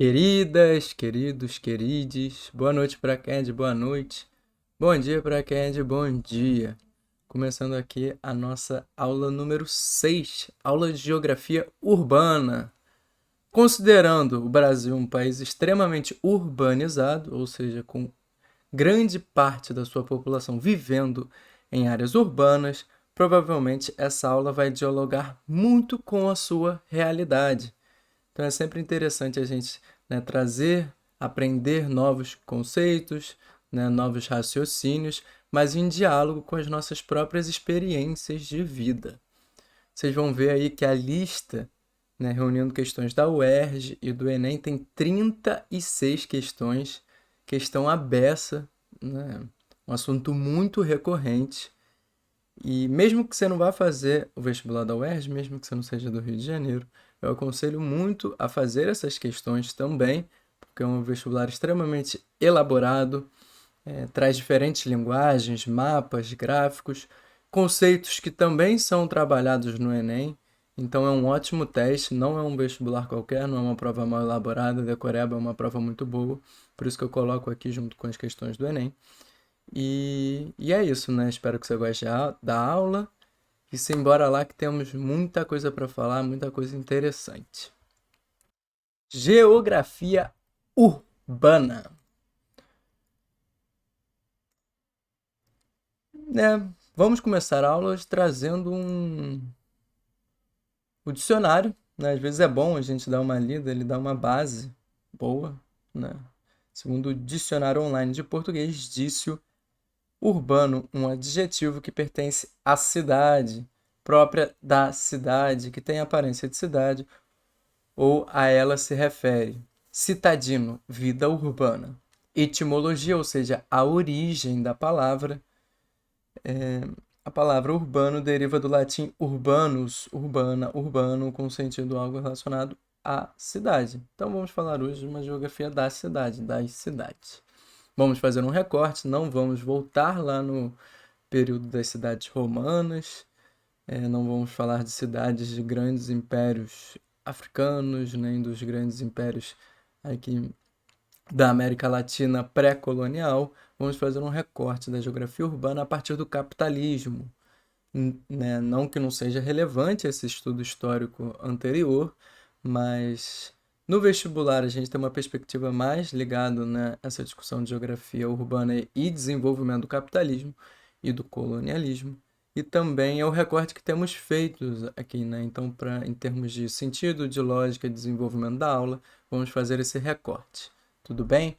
Queridas, queridos, querides, boa noite para quem é de boa noite, bom dia para quem é de bom dia. Começando aqui a nossa aula número 6, aula de geografia urbana. Considerando o Brasil um país extremamente urbanizado, ou seja, com grande parte da sua população vivendo em áreas urbanas, provavelmente essa aula vai dialogar muito com a sua realidade. Então é sempre interessante a gente, trazer, aprender novos conceitos, novos raciocínios, mas em diálogo com as nossas próprias experiências de vida. Vocês vão ver aí que a lista, reunindo questões da UERJ e do Enem, tem 36 questões, questão à beça, né? Um assunto muito recorrente. E mesmo que você não vá fazer o vestibular da UERJ, mesmo que você não seja do Rio de Janeiro, eu aconselho muito a fazer essas questões também, porque é um vestibular extremamente elaborado, traz diferentes linguagens, mapas, gráficos, conceitos que também são trabalhados no Enem. Então é um ótimo teste, não é um vestibular qualquer, não é uma prova mal elaborada, decoreba é uma prova muito boa, por isso que eu coloco aqui junto com as questões do Enem. E é isso, né? Espero que você goste da aula. E simbora lá que temos muita coisa para falar, muita coisa interessante. Geografia urbana. Vamos começar a aula trazendo o dicionário. Né? Às vezes é bom a gente dar uma lida, ele dá uma base boa. Né? Segundo o Dicionário Online de Português, dício urbano, um adjetivo que pertence à cidade, própria da cidade, que tem aparência de cidade, ou a ela se refere. Citadino, vida urbana. Etimologia, ou seja, a origem da palavra. A palavra urbano deriva do latim urbanus, urbana, urbano, com sentido algo relacionado à cidade. Então vamos falar hoje de uma geografia da cidade, das cidades. Vamos fazer um recorte, não vamos voltar lá no período das cidades romanas, não vamos falar de cidades de grandes impérios africanos, nem dos grandes impérios aqui da América Latina pré-colonial. Vamos fazer um recorte da geografia urbana a partir do capitalismo. Né? Não que não seja relevante esse estudo histórico anterior, mas no vestibular a gente tem uma perspectiva mais ligada, né, a essa discussão de geografia urbana e desenvolvimento do capitalismo e do colonialismo. E também é o recorte que temos feito aqui, né? Então, em termos de sentido, de lógica e desenvolvimento da aula, vamos fazer esse recorte. Tudo bem?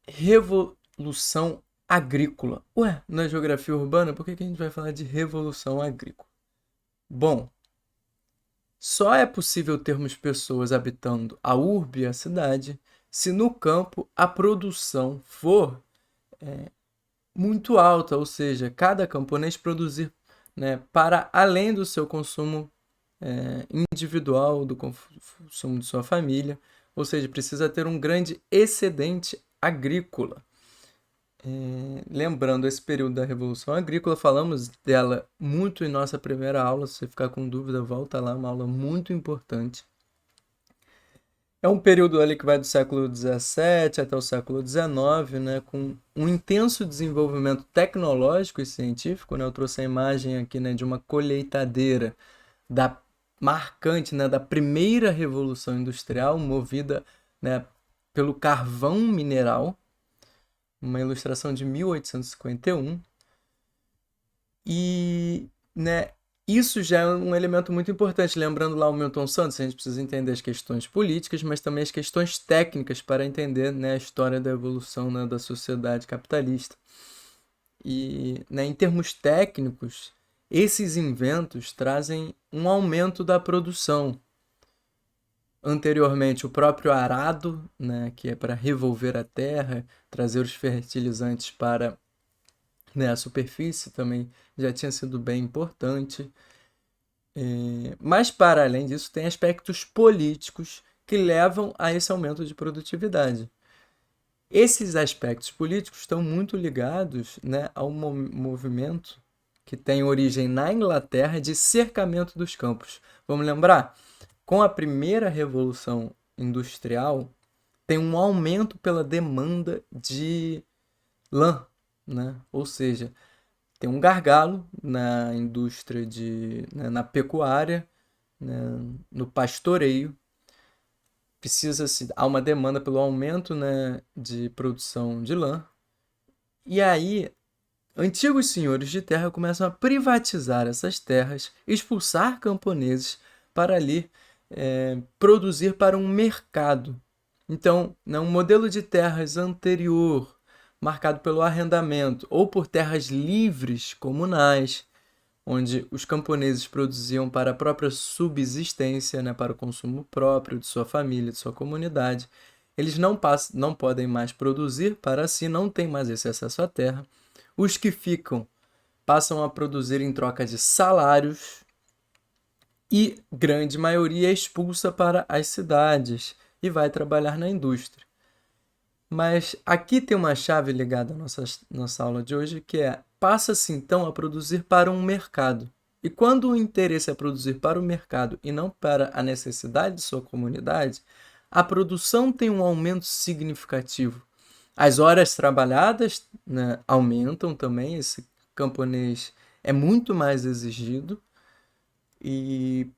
Revolução agrícola. Ué, na geografia urbana, por que a gente vai falar de revolução agrícola? Bom, só é possível termos pessoas habitando a urbe, a cidade, se no campo a produção for muito alta, ou seja, cada camponês produzir, para além do seu consumo individual, do consumo de sua família, ou seja, precisa ter um grande excedente agrícola. Lembrando esse período da Revolução Agrícola, falamos dela muito em nossa primeira aula. Se você ficar com dúvida, volta lá, uma aula muito importante. É um período ali que vai do século XVII até o século XIX, né, com um intenso desenvolvimento tecnológico e científico. Né? Eu trouxe a imagem aqui, né, de uma colheitadeira da marcante, né, da primeira revolução industrial, movida, né, pelo carvão mineral, uma ilustração de 1851. E, né, isso já é um elemento muito importante. Lembrando lá o Milton Santos, a gente precisa entender as questões políticas, mas também as questões técnicas para entender, né, a história da evolução, né, da sociedade capitalista. E, né, em termos técnicos, esses inventos trazem um aumento da produção. Anteriormente, o próprio arado, né, que é para revolver a terra, trazer os fertilizantes para, né, a superfície, também já tinha sido bem importante. Mas, para além disso, tem aspectos políticos que levam a esse aumento de produtividade. Esses aspectos políticos estão muito ligados, né, a um movimento que tem origem na Inglaterra de cercamento dos campos. Vamos lembrar? com a primeira revolução industrial, tem um aumento pela demanda de lã, né? Ou seja, tem um gargalo na indústria na pecuária, né, no pastoreio. Há uma demanda pelo aumento, né, de produção de lã. E aí, antigos senhores de terra começam a privatizar essas terras, expulsar camponeses para ali produzir para um mercado. Então, né, um modelo de terras anterior, marcado pelo arrendamento, ou por terras livres comunais, onde os camponeses produziam para a própria subsistência, né, para o consumo próprio de sua família, de sua comunidade. Eles não podem mais produzir para si, não têm mais esse acesso à terra. Os que ficam passam a produzir em troca de salários e grande maioria é expulsa para as cidades e vai trabalhar na indústria. Mas aqui tem uma chave ligada à nossa aula de hoje, que é: passa-se então a produzir para um mercado. E quando o interesse é produzir para o mercado e não para a necessidade de sua comunidade, a produção tem um aumento significativo. As horas trabalhadas, né, aumentam também, esse camponês é muito mais exigido. E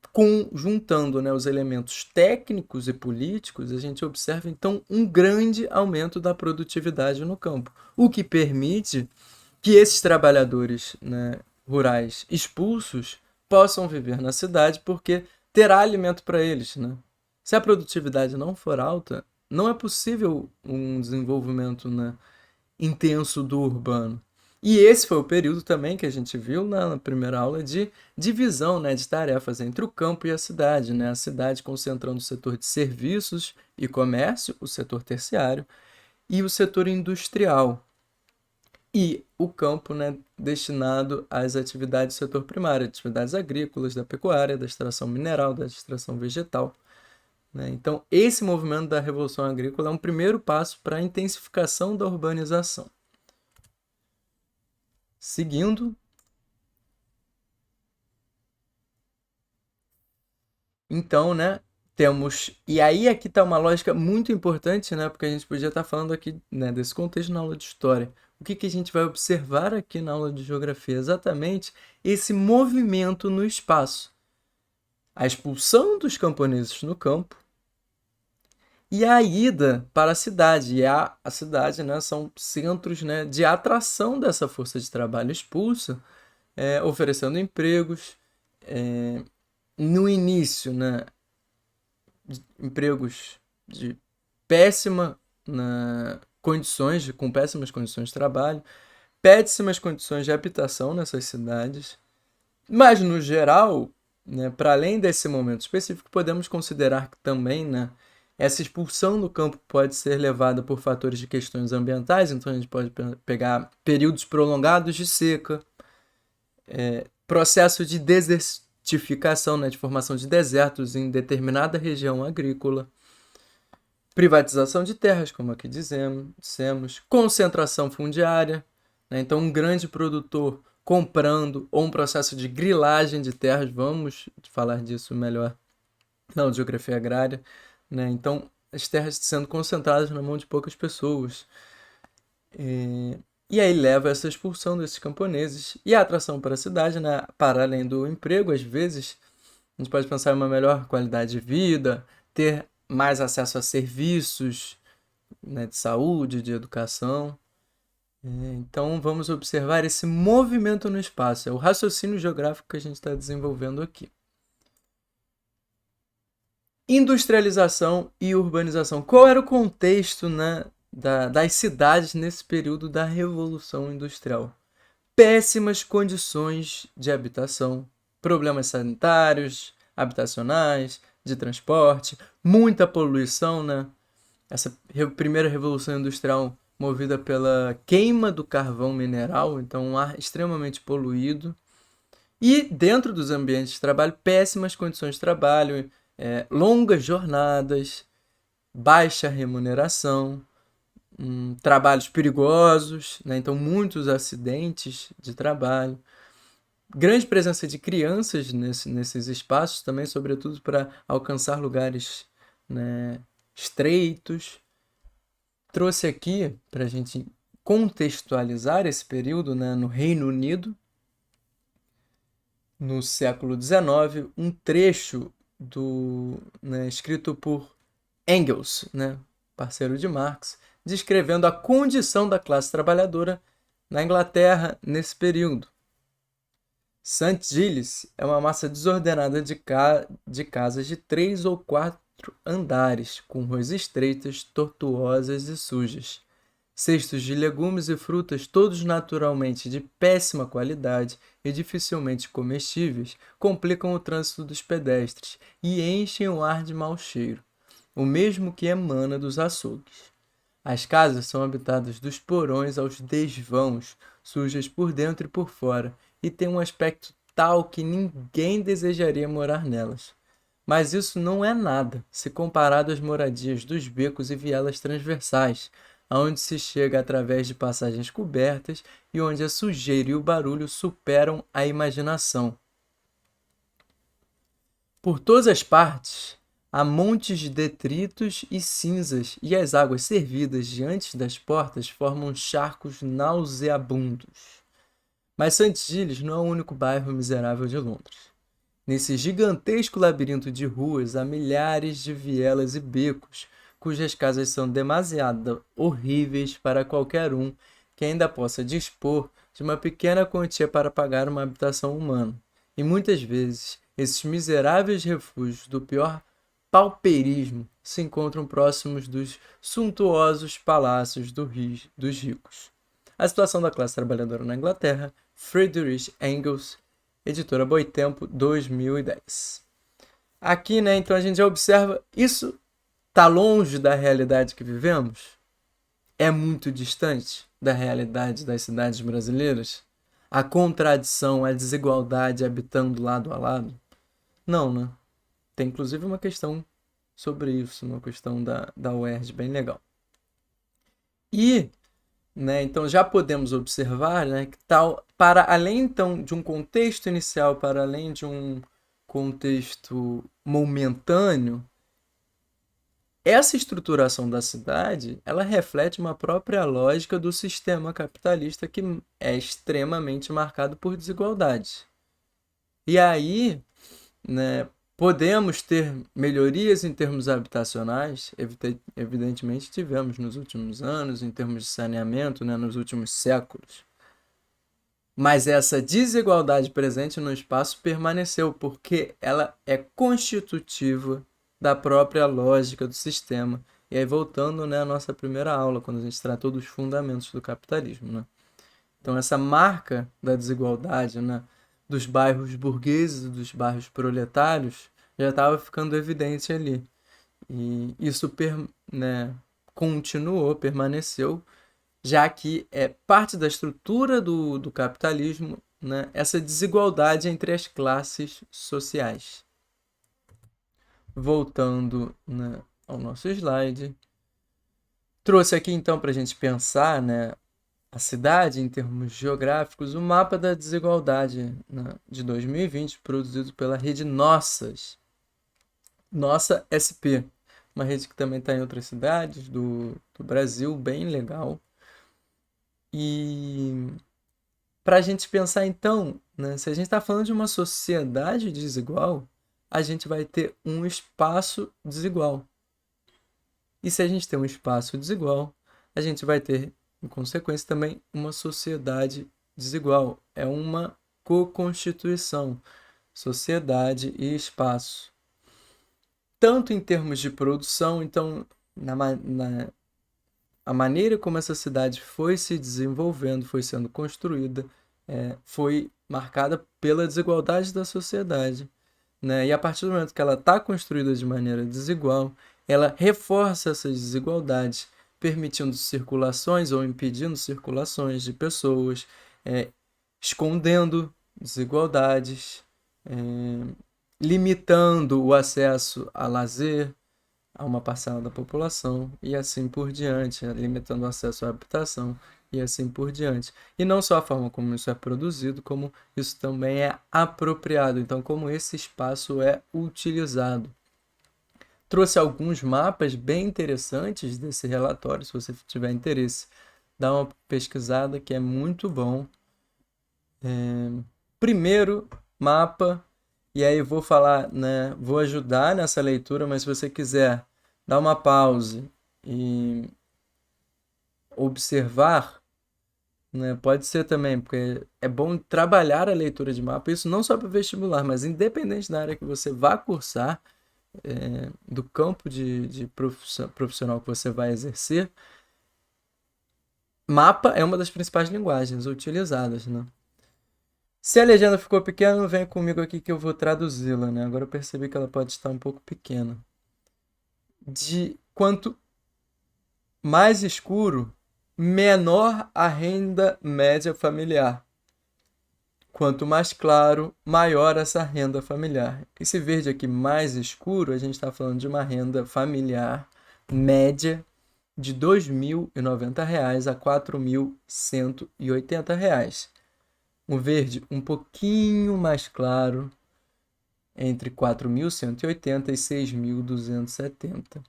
juntando, né, os elementos técnicos e políticos, a gente observa então um grande aumento da produtividade no campo, o que permite que esses trabalhadores, né, rurais expulsos possam viver na cidade, porque terá alimento para eles, né? Se a produtividade não for alta, não é possível um desenvolvimento, né, intenso do urbano. E esse foi o período também que a gente viu na primeira aula de divisão, né, de tarefas entre o campo e a cidade, né? A cidade concentrando o setor de serviços e comércio, o setor terciário, e o setor industrial. E o campo, né, destinado às atividades do setor primário, atividades agrícolas, da pecuária, da extração mineral, da extração vegetal, né? Então, esse movimento da Revolução Agrícola é um primeiro passo para a intensificação da urbanização. Seguindo, então, né, temos... E aí aqui está uma lógica muito importante, né, porque a gente podia estar falando aqui, né, desse contexto na aula de história. O que a gente vai observar aqui na aula de geografia? Exatamente esse movimento no espaço. A expulsão dos camponeses no campo e a ida para a cidade. E a cidade, né, são centros, né, de atração dessa força de trabalho expulsa, oferecendo empregos. No início, né, empregos de péssima condições, com péssimas condições de trabalho, péssimas condições de habitação nessas cidades. Mas, no geral, né, para além desse momento específico, podemos considerar que também, né, essa expulsão do campo pode ser levada por fatores de questões ambientais, então a gente pode pegar períodos prolongados de seca, processo de desertificação, né, de formação de desertos em determinada região agrícola, privatização de terras, como aqui dissemos, concentração fundiária, né, então um grande produtor comprando, ou um processo de grilagem de terras, vamos falar disso melhor na geografia agrária, né? Então as terras sendo concentradas na mão de poucas pessoas. E aí leva a essa expulsão desses camponeses e a atração para a cidade, né? Para além do emprego, às vezes, a gente pode pensar em uma melhor qualidade de vida, ter mais acesso a serviços, né, de saúde, de educação. Então vamos observar esse movimento no espaço, é o raciocínio geográfico que a gente está desenvolvendo aqui. Industrialização e urbanização. Qual era o contexto, né, das cidades nesse período da Revolução Industrial? Péssimas condições de habitação, problemas sanitários, habitacionais, de transporte, muita poluição, né? Essa primeira Revolução Industrial movida pela queima do carvão mineral, então um ar extremamente poluído. E dentro dos ambientes de trabalho, péssimas condições de trabalho, longas jornadas, baixa remuneração, trabalhos perigosos, né? Então muitos acidentes de trabalho, grande presença de crianças nesses espaços também, sobretudo para alcançar lugares, né, estreitos. Trouxe aqui para a gente contextualizar esse período, né, no Reino Unido, no século XIX, um trecho escrito por Engels, né, parceiro de Marx, descrevendo a condição da classe trabalhadora na Inglaterra nesse período. St. Giles é uma massa desordenada de casas de 3 ou 4 andares, com ruas estreitas, tortuosas e sujas. Cestos de legumes e frutas, todos naturalmente de péssima qualidade e dificilmente comestíveis, complicam o trânsito dos pedestres e enchem o ar de mau cheiro, o mesmo que emana dos açougues. As casas são habitadas dos porões aos desvãos, sujas por dentro e por fora, e têm um aspecto tal que ninguém desejaria morar nelas. Mas isso não é nada, se comparado às moradias dos becos e vielas transversais, aonde se chega através de passagens cobertas e onde a sujeira e o barulho superam a imaginação. Por todas as partes, há montes de detritos e cinzas, e as águas servidas diante das portas formam charcos nauseabundos. Mas St. Giles não é o único bairro miserável de Londres. Nesse gigantesco labirinto de ruas há milhares de vielas e becos, cujas casas são demasiado horríveis para qualquer um que ainda possa dispor de uma pequena quantia para pagar uma habitação humana. E muitas vezes, esses miseráveis refúgios do pior pauperismo se encontram próximos dos suntuosos palácios dos ricos. A situação da classe trabalhadora na Inglaterra, Friedrich Engels, editora Boitempo, 2010. Aqui, né, então a gente já observa, isso está longe da realidade que vivemos? É muito distante da realidade das cidades brasileiras? A contradição, a desigualdade habitando lado a lado? Não, né? Tem inclusive uma questão sobre isso, uma questão da UERJ bem legal. E, né, então já podemos observar, né, que tal, para além então de um contexto inicial, para além de um contexto momentâneo, essa estruturação da cidade, ela reflete uma própria lógica do sistema capitalista que é extremamente marcado por desigualdade. E aí, né, podemos ter melhorias em termos habitacionais, evidentemente tivemos nos últimos anos, em termos de saneamento, né, nos últimos séculos. Mas essa desigualdade presente no espaço permaneceu porque ela é constitutiva da própria lógica do sistema. E aí voltando, né, à nossa primeira aula, quando a gente tratou dos fundamentos do capitalismo, né? Então essa marca da desigualdade, né, dos bairros burgueses e dos bairros proletários já estava ficando evidente ali. E isso né, continuou, permaneceu, já que é parte da estrutura do capitalismo, né, essa desigualdade entre as classes sociais. Voltando, né, ao nosso slide, trouxe aqui então para a gente pensar, né, a cidade em termos geográficos, o mapa da desigualdade, né, de 2020, produzido pela rede Nossa SP, uma rede que também está em outras cidades do Brasil, bem legal. E para a gente pensar então, né, se a gente está falando de uma sociedade desigual, a gente vai ter um espaço desigual. E se a gente tem um espaço desigual, a gente vai ter, em consequência, também uma sociedade desigual. É uma co-constituição, sociedade e espaço. Tanto em termos de produção, então, a maneira como essa cidade foi se desenvolvendo, foi sendo construída, foi marcada pela desigualdade da sociedade, né? E a partir do momento que ela está construída de maneira desigual, ela reforça essas desigualdades, permitindo circulações ou impedindo circulações de pessoas, escondendo desigualdades, limitando o acesso a lazer a uma parcela da população e assim por diante, limitando o acesso à habitação e assim por diante. E não só a forma como isso é produzido, como isso também é apropriado. Então, como esse espaço é utilizado. Trouxe alguns mapas bem interessantes desse relatório, se você tiver interesse. Dá uma pesquisada que é muito bom. Primeiro mapa, e aí vou falar, né? Vou ajudar nessa leitura, mas se você quiser dar uma pause e observar, né? Pode ser também, porque é bom trabalhar a leitura de mapa, isso não só para o vestibular, mas independente da área que você vá cursar, do campo de profissional que você vai exercer, mapa é uma das principais linguagens utilizadas, né? Se a legenda ficou pequena, vem comigo aqui que eu vou traduzi-la, né? Agora eu percebi que ela pode estar um pouco pequena. De quanto mais escuro, menor a renda média familiar. Quanto mais claro, maior essa renda familiar. Esse verde aqui mais escuro, a gente está falando de uma renda familiar média de R$ 2.090 a R$ 4.180. Um verde um pouquinho mais claro, entre 4.180 e 6.270.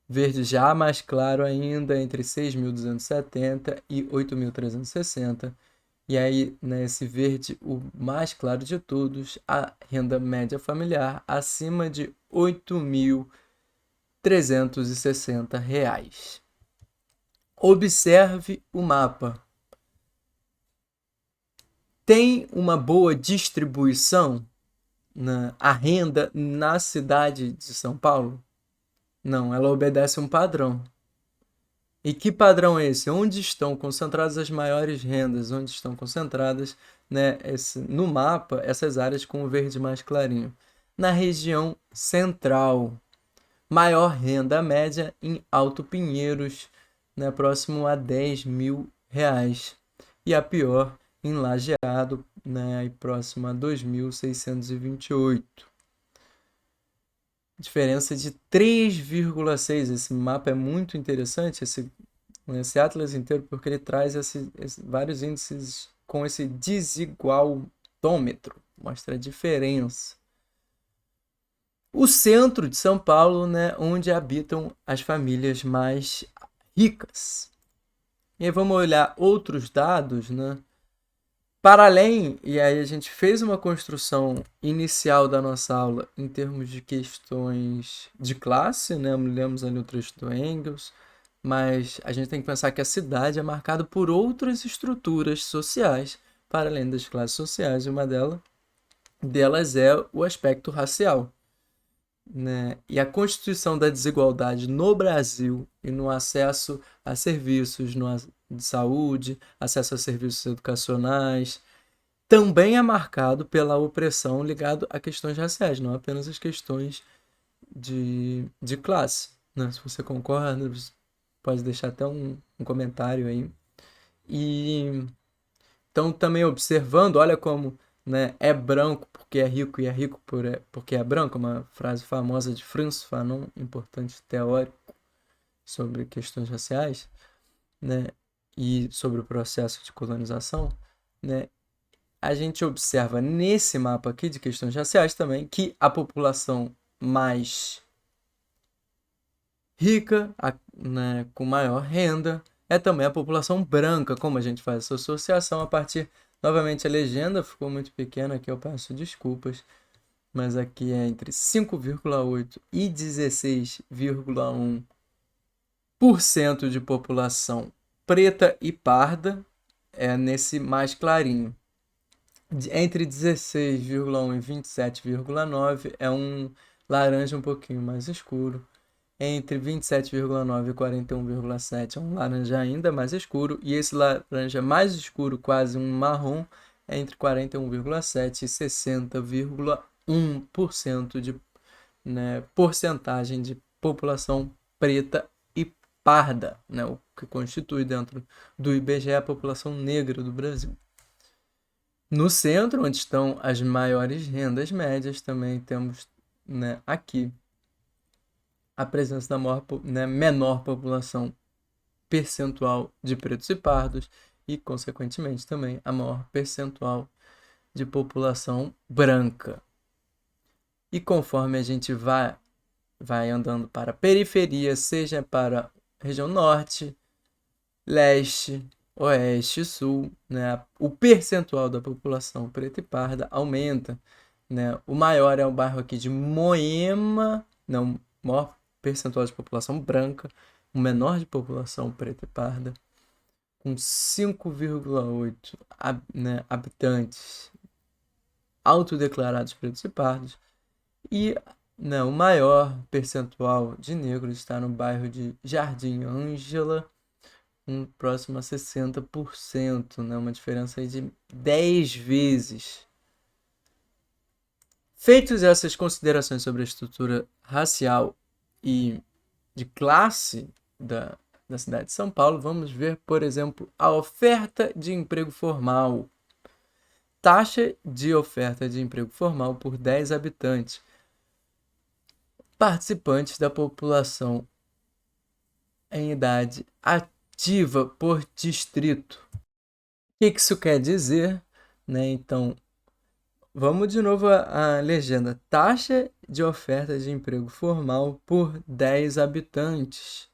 Verde já mais claro ainda, entre 6.270 e 8.360. E aí, nesse verde, o mais claro de todos, a renda média familiar acima de R$ 8.360. Observe o mapa. Tem uma boa distribuição a renda na cidade de São Paulo? Não, ela obedece um padrão. E que padrão é esse? Onde estão concentradas as maiores rendas? Onde estão concentradas, né, no mapa, essas áreas com o verde mais clarinho? Na região central. Maior renda média em Alto Pinheiros, né, próximo a R$ 10.000. E a pior em Lajeado, né, próximo a 2.628. Diferença de 3,6. Esse mapa é muito interessante, esse atlas inteiro, porque ele traz vários índices com esse desigualdômetro, mostra a diferença. O centro de São Paulo, né, onde habitam as famílias mais ricas. E aí vamos olhar outros dados, né? Para além, e aí a gente fez uma construção inicial da nossa aula em termos de questões de classe, né? Lemos ali o trecho do Engels, mas a gente tem que pensar que a cidade é marcada por outras estruturas sociais, para além das classes sociais, e uma delas é o aspecto racial, né? E a constituição da desigualdade no Brasil e no acesso a serviços de saúde, acesso a serviços educacionais, também é marcado pela opressão ligada a questões raciais, não apenas as questões de classe, né? Se você concorda, você pode deixar até um comentário aí. E então também observando, olha como, né, é branco porque é rico e é rico porque é branco, uma frase famosa de Frantz Fanon, importante teórico sobre questões raciais, né, e sobre o processo de colonização, né, a gente observa nesse mapa aqui de questões raciais também que a população mais rica, né, com maior renda, é também a população branca, como a gente faz essa associação a partir. Novamente, a legenda ficou muito pequena, aqui eu peço desculpas, mas aqui é entre 5,8% e 16,1% de população preta e parda, é nesse mais clarinho. Entre 16,1 e 27,9 é um laranja um pouquinho mais escuro. Entre 27,9 e 41,7 é um laranja ainda mais escuro. E esse laranja mais escuro, quase um marrom, é entre 41,7 e 60,1% de, né, porcentagem de população preta e parda, né, o que constitui dentro do IBGE a população negra do Brasil. No centro, onde estão as maiores rendas médias, também temos, né, aqui a presença da menor população percentual de pretos e pardos e, consequentemente, também a maior percentual de população branca. E conforme a gente vai andando para a periferia, seja para a região norte, leste, oeste e sul, né, o percentual da população preta e parda aumenta. Né? O maior é o bairro aqui de Moema, não, o maior percentual de população branca, o menor de população preta e parda, com 5,8 né, habitantes autodeclarados pretos e pardos, e o maior percentual de negros está no bairro de Jardim Ângela, próximo a 60%, né? Uma diferença aí de 10 vezes. Feitas essas considerações sobre a estrutura racial e de classe da cidade de São Paulo, vamos ver, por exemplo, a oferta de emprego formal. Taxa de oferta de emprego formal por 10 habitantes. Participantes da população em idade ativa por distrito. O que isso quer dizer? Né? Então, vamos de novo à legenda. Taxa de oferta de emprego formal por 10 habitantes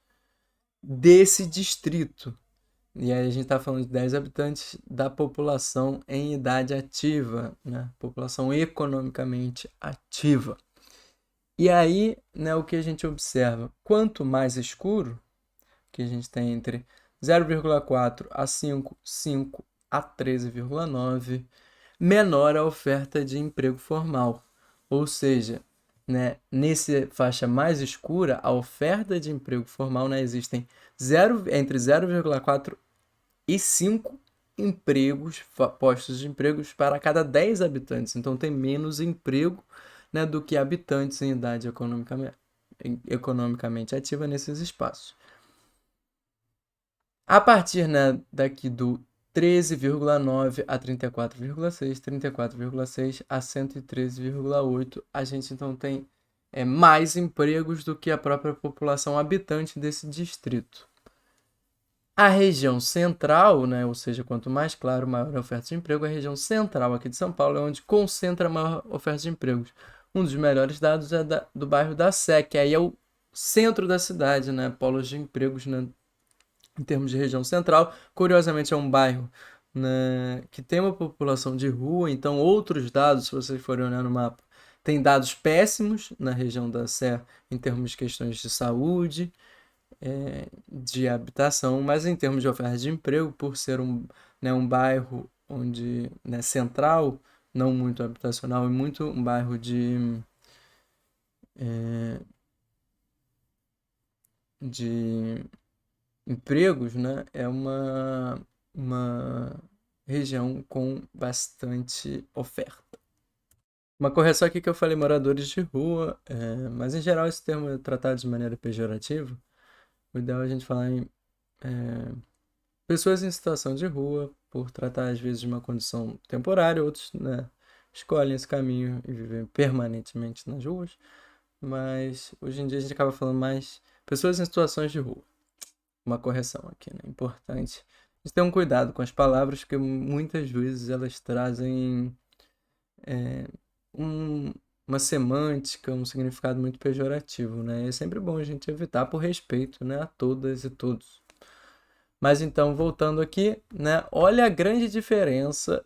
desse distrito. E aí a gente está falando de 10 habitantes da população em idade ativa, né? População economicamente ativa. E aí, né, o que a gente observa? Quanto mais escuro, que a gente tem entre 0,4 a 5, 5 a 13,9, menor a oferta de emprego formal. Ou seja, né, nessa faixa mais escura, a oferta de emprego formal, né, existem entre 0,4 e 5 empregos, postos de empregos para cada 10 habitantes. Então tem menos emprego, né, do que habitantes em idade economicamente ativa nesses espaços. A partir, né, daqui do 13,9 a 34,6, 34,6 a 113,8, a gente então tem mais empregos do que a própria população habitante desse distrito. A região central, né, ou seja, quanto mais claro, maior a oferta de emprego, a região central aqui de São Paulo é onde concentra a maior oferta de empregos. Um dos melhores dados é do bairro da Sé, que aí é o centro da cidade, né, polos de empregos, né, em termos de região central. Curiosamente, é um bairro, né, que tem uma população de rua, então outros dados, se vocês forem olhar no mapa, tem dados péssimos na região da Sé em termos de questões de saúde, de habitação, mas em termos de oferta de emprego, por ser um bairro onde, né, central, não muito habitacional, e muito um bairro de empregos, né, é uma região com bastante oferta. Uma correção aqui que eu falei moradores de rua, mas em geral esse termo é tratado de maneira pejorativa. O ideal é a gente falar em pessoas em situação de rua, por tratar às vezes de uma condição temporária, outros, né, escolhem esse caminho e vivem permanentemente nas ruas, mas hoje em dia a gente acaba falando mais pessoas em situações de rua. Uma correção aqui, né? Importante. A gente tem um cuidado com as palavras, porque muitas vezes elas trazem uma semântica, um significado muito pejorativo, né? É sempre bom a gente evitar por respeito, né, a todas e todos. Mas então, voltando aqui, né, olha a grande diferença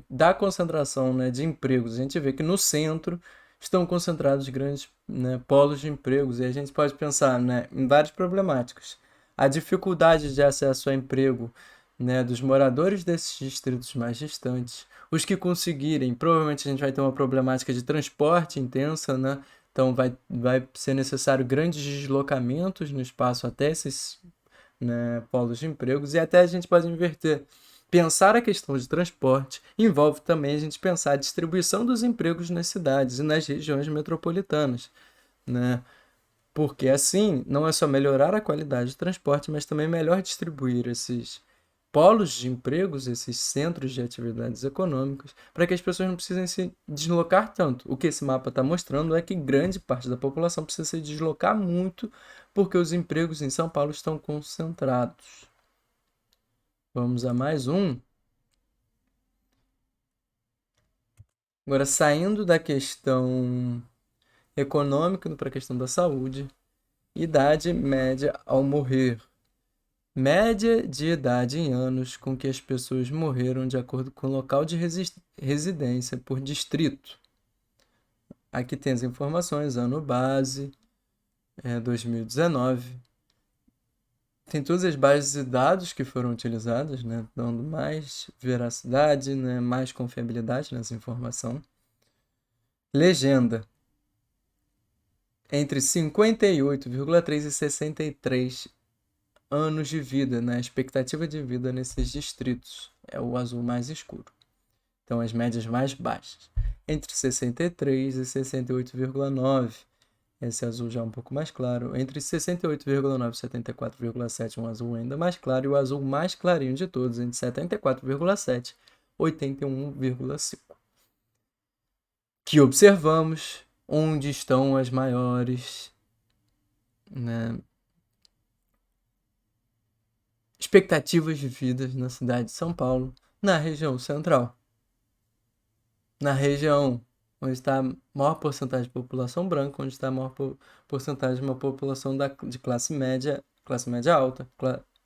da concentração, né, de empregos. A gente vê que no centro estão concentrados grandes, né, polos de empregos, e a gente pode pensar, né, em várias problemáticas. A dificuldade de acesso a emprego, né, dos moradores desses distritos mais distantes. Os que conseguirem, provavelmente a gente vai ter uma problemática de transporte intensa, né? Então vai ser necessário grandes deslocamentos no espaço até esses, né, polos de empregos, e até a gente pode inverter. Pensar a questão de transporte envolve também a gente pensar a distribuição dos empregos nas cidades e nas regiões metropolitanas, né? Porque assim, não é só melhorar a qualidade do transporte, mas também melhor distribuir esses polos de empregos, esses centros de atividades econômicas, para que as pessoas não precisem se deslocar tanto. O que esse mapa está mostrando é que grande parte da população precisa se deslocar muito, porque os empregos em São Paulo estão concentrados. Vamos a mais um. Agora, saindo da questão econômica para a questão da saúde, idade média ao morrer. Média de idade em anos com que as pessoas morreram de acordo com o local de residência por distrito. Aqui tem as informações, ano base, 2019. Tem todas as bases de dados que foram utilizadas, né, dando mais veracidade, né, mais confiabilidade nessa informação. Legenda. Entre 58,3 e 63 anos de vida, né? Expectativa de vida nesses distritos. É o azul mais escuro. Então, as médias mais baixas. Entre 63 e 68,9. Esse azul já é um pouco mais claro. Entre 68,9 e 74,7, um azul ainda mais claro. E o azul mais clarinho de todos, entre 74,7 e 81,5. Que observamos onde estão as maiores, né, expectativas de vida na cidade de São Paulo, na região central. Na região onde está a maior porcentagem de população branca, onde está a maior porcentagem de uma população de classe média alta,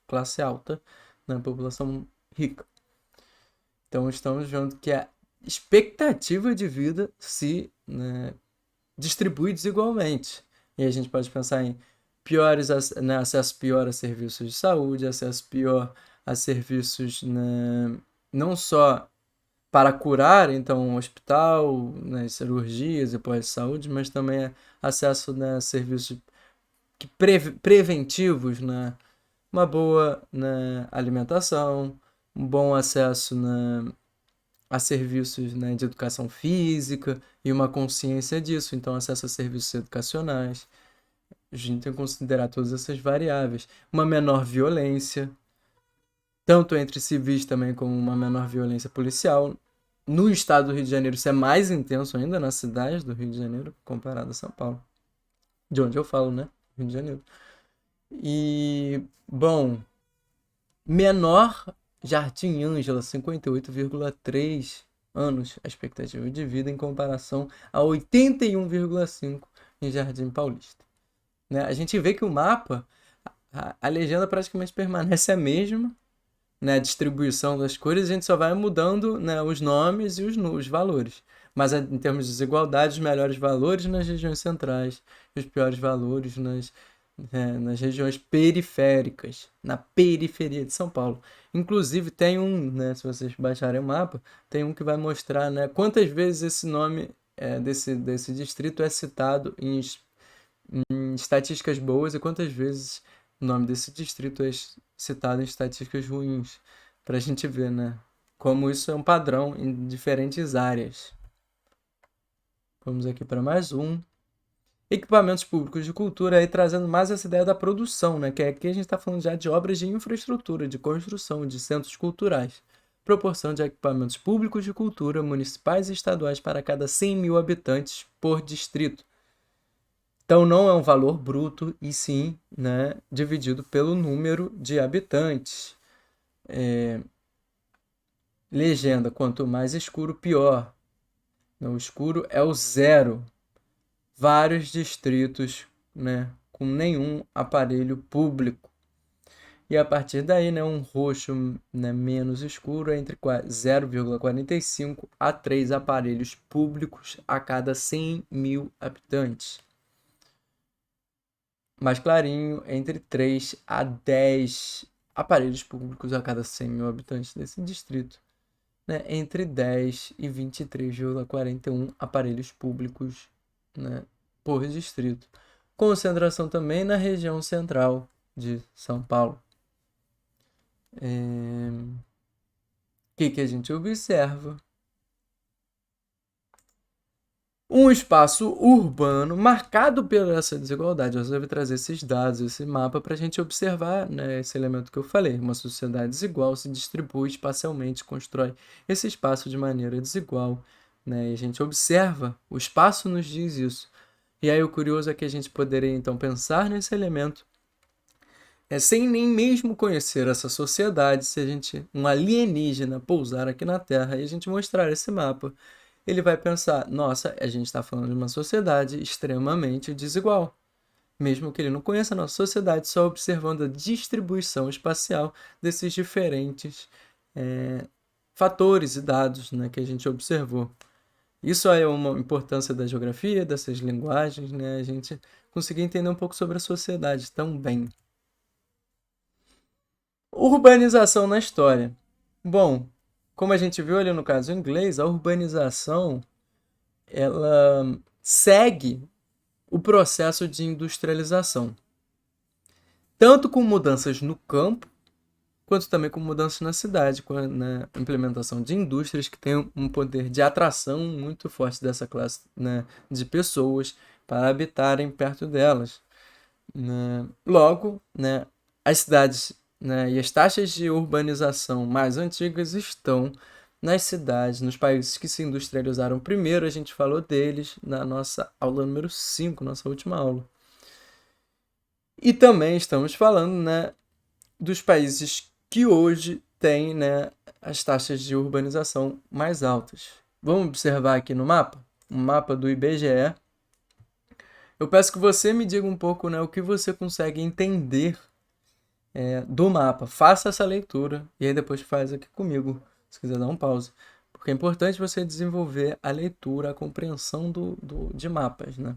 classe alta, na população rica. Então, estamos vendo que a expectativa de vida se, né, distribui desigualmente. E a gente pode pensar em acesso pior a serviços de saúde, acesso pior a serviços, né, não só para curar, então, hospital, né, cirurgias e pós-saúde, mas também acesso, né, a serviços preventivos, né, uma boa, né, alimentação, um bom acesso, né, a serviços, né, de educação física e uma consciência disso, então acesso a serviços educacionais. A gente tem que considerar todas essas variáveis. Uma menor violência, tanto entre civis também como uma menor violência policial. No estado do Rio de Janeiro, isso é mais intenso ainda, na cidade do Rio de Janeiro, comparado a São Paulo. De onde eu falo, né? Rio de Janeiro. E, bom, menor Jardim Ângela, 58,3 anos a expectativa de vida em comparação a 81,5 em Jardim Paulista. Né? A gente vê que o mapa, a legenda praticamente permanece a mesma, né? A distribuição das cores, a gente só vai mudando, né, os nomes e os valores. Mas em termos de desigualdade, os melhores valores nas regiões centrais, os piores valores nas regiões periféricas, na periferia de São Paulo. Inclusive tem um, né, se vocês baixarem o mapa, tem um que vai mostrar, né, quantas vezes esse nome desse distrito é citado em estatísticas boas e quantas vezes o nome desse distrito é citado em estatísticas ruins, para a gente ver, né, como isso é um padrão em diferentes áreas. Vamos aqui para mais um. Equipamentos públicos de cultura, aí trazendo mais essa ideia da produção, né? Que aqui a gente está falando já de obras de infraestrutura, de construção, de centros culturais. Proporção de equipamentos públicos de cultura municipais e estaduais para cada 100 mil habitantes por distrito. Então não é um valor bruto, e sim, né, dividido pelo número de habitantes. Legenda, quanto mais escuro, pior. O escuro é o zero. Vários distritos, né, com nenhum aparelho público. E a partir daí, né, um roxo, né, menos escuro é entre 0,45 a 3 aparelhos públicos a cada 100 mil habitantes. Mais clarinho, entre 3 a 10 aparelhos públicos a cada 100 mil habitantes desse distrito. Né, entre 10 e 23,41 aparelhos públicos, né, por distrito. Concentração também na região central de São Paulo. O que a gente observa? Um espaço urbano marcado pela essa desigualdade. Você deve trazer esses dados, esse mapa, para a gente observar, né, esse elemento que eu falei. Uma sociedade desigual se distribui espacialmente, constrói esse espaço de maneira desigual, né, e a gente observa, o espaço nos diz isso. E aí o curioso é que a gente poderia, então, pensar nesse elemento sem nem mesmo conhecer essa sociedade, se a gente, um alienígena, pousar aqui na Terra e a gente mostrar esse mapa, ele vai pensar: nossa, a gente está falando de uma sociedade extremamente desigual. Mesmo que ele não conheça a nossa sociedade, só observando a distribuição espacial desses diferentes fatores e dados, né, que a gente observou. Isso é uma importância da geografia, dessas linguagens, né, a gente conseguir entender um pouco sobre a sociedade também. Urbanização na história. Bom, como a gente viu ali no caso inglês, a urbanização ela segue o processo de industrialização, tanto com mudanças no campo, quanto também com mudanças na cidade, com a implementação de indústrias que têm um poder de atração muito forte dessa classe, né, de pessoas para habitarem perto delas, né? Logo, né, as cidades, né, e as taxas de urbanização mais antigas estão nas cidades, nos países que se industrializaram primeiro. A gente falou deles na nossa aula número 5, nossa última aula. E também estamos falando, né, dos países que hoje têm, né, as taxas de urbanização mais altas. Vamos observar aqui no mapa? Um mapa do IBGE. Eu peço que você me diga um pouco, né, o que você consegue entender do mapa. Faça essa leitura e aí depois faz aqui comigo, se quiser dar um pause. Porque é importante você desenvolver a leitura, a compreensão de mapas, né?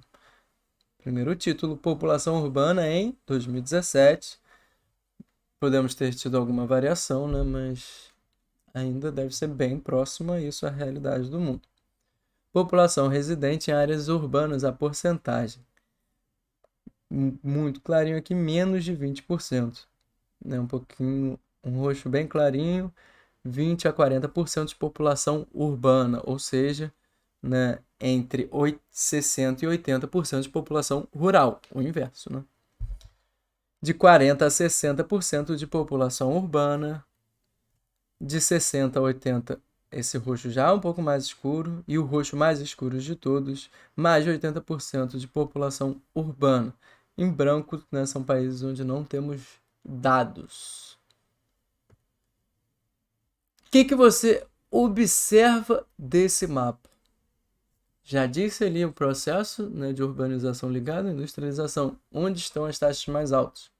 Primeiro título, População Urbana em 2017. Podemos ter tido alguma variação, né? Mas ainda deve ser bem próximo a isso, a realidade do mundo. População residente em áreas urbanas, a porcentagem. Muito clarinho aqui, menos de 20%. Né? Um pouquinho, um roxo bem clarinho, 20 a 40% de população urbana, ou seja, né, entre 60 e 80% de população rural, o inverso, né? De 40 a 60% de população urbana, de 60 a 80, esse roxo já é um pouco mais escuro, e o roxo mais escuro de todos, mais de 80% de população urbana. Em branco, né, são países onde não temos dados. O que você observa desse mapa? Já disse ali o processo, né, de urbanização ligado à industrialização, onde estão as taxas mais altas.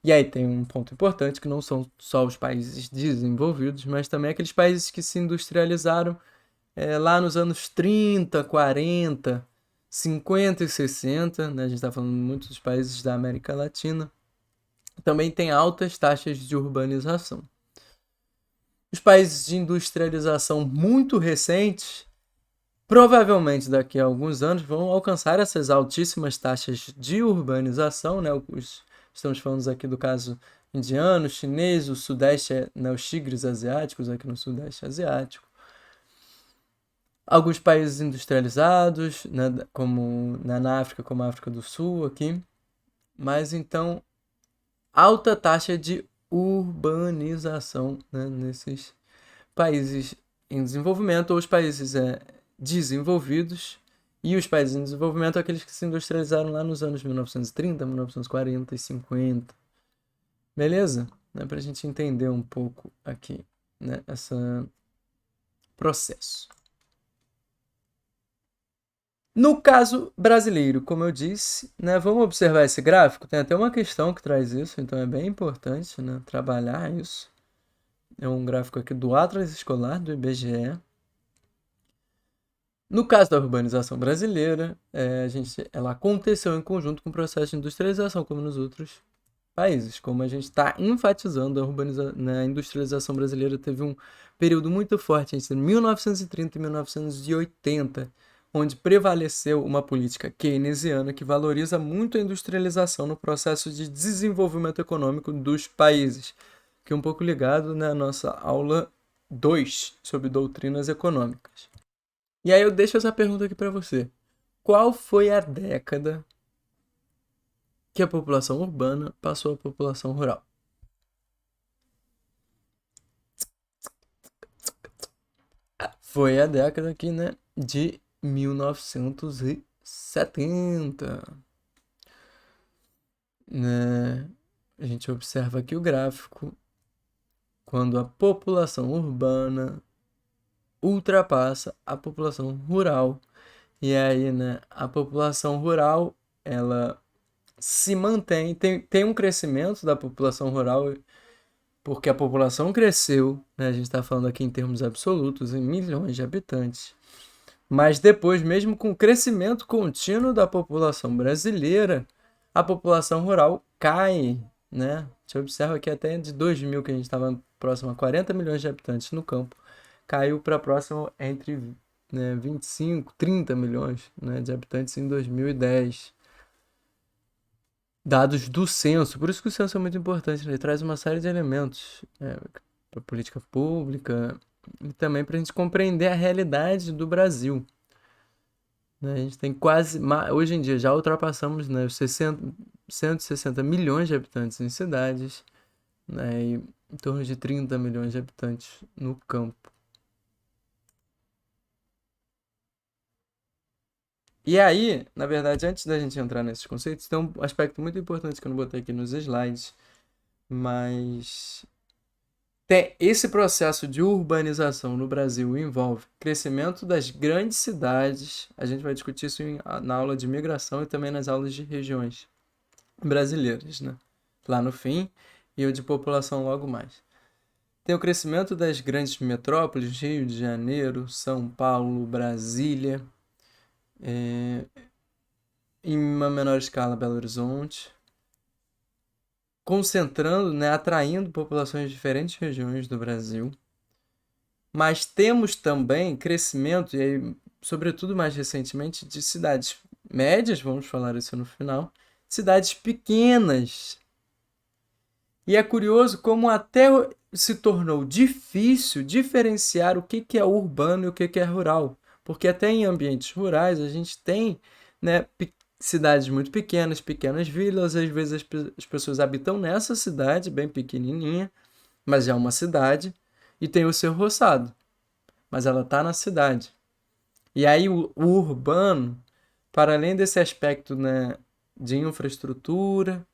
E aí tem um ponto importante, que não são só os países desenvolvidos, mas também aqueles países que se industrializaram lá nos anos 30, 40, 50 e 60, né? A gente está falando muito dos países da América Latina. Também tem altas taxas de urbanização. Os países de industrialização muito recentes, provavelmente daqui a alguns anos, vão alcançar essas altíssimas taxas de urbanização, né? Estamos falando aqui do caso indiano, chinês, o sudeste, né, os tigres asiáticos aqui no sudeste asiático. Alguns países industrializados, né, como na África, como a África do Sul aqui. Mas então, alta taxa de urbanização, né, nesses países em desenvolvimento ou os países desenvolvidos. E os países em desenvolvimento, aqueles que se industrializaram lá nos anos 1930, 1940 e 50. Beleza? Né? Para a gente entender um pouco aqui, né, esse processo. No caso brasileiro, como eu disse, né, vamos observar esse gráfico. Tem até uma questão que traz isso, então é bem importante, né, trabalhar isso. É um gráfico aqui do Atlas Escolar do IBGE. No caso da urbanização brasileira, ela aconteceu em conjunto com o processo de industrialização, como nos outros países. Como a gente está enfatizando, a industrialização brasileira teve um período muito forte entre 1930 e 1980, onde prevaleceu uma política keynesiana que valoriza muito a industrialização no processo de desenvolvimento econômico dos países, que é um pouco ligado na nossa aula 2 sobre doutrinas econômicas. E aí eu deixo essa pergunta aqui para você. Qual foi a década que a população urbana passou a população rural? Foi a década aqui, né, de 1970, né? A gente observa aqui o gráfico quando a população urbana ultrapassa a população rural. E aí, né, a população rural, ela se mantém, tem um crescimento da população rural, porque a população cresceu, né? A gente está falando aqui em termos absolutos, em milhões de habitantes. Mas depois, mesmo com o crescimento contínuo da população brasileira, a população rural cai, né? A gente observa que até de 2000, que a gente estava próximo a 40 milhões de habitantes no campo, caiu para próximo entre, né, 25, 30 milhões, né, de habitantes em 2010. Dados do censo, por isso que o censo é muito importante, né? Ele traz uma série de elementos para a política pública e também para a gente compreender a realidade do Brasil. Né? A gente tem quase, hoje em dia já ultrapassamos, né, os 160 milhões de habitantes em cidades, né, e em torno de 30 milhões de habitantes no campo. E aí, na verdade, antes da gente entrar nesses conceitos, tem um aspecto muito importante que eu não botei aqui nos slides, mas esse processo de urbanização no Brasil envolve crescimento das grandes cidades. A gente vai discutir isso na aula de migração e também nas aulas de regiões brasileiras, né? Lá no fim, e o de população logo mais. Tem o crescimento das grandes metrópoles, Rio de Janeiro, São Paulo, Brasília, em uma menor escala Belo Horizonte, concentrando, né, atraindo populações de diferentes regiões do Brasil. Mas temos também crescimento, e aí, sobretudo mais recentemente, de cidades médias, vamos falar isso no final, cidades pequenas. E é curioso como até se tornou difícil diferenciar o que é urbano e o que é rural. Porque até em ambientes rurais a gente tem, né, cidades muito pequenas, pequenas vilas, às vezes as pessoas habitam nessa cidade bem pequenininha, mas é uma cidade e tem o seu roçado, mas ela está na cidade. E aí o urbano, para além desse aspecto, né, de infraestrutura,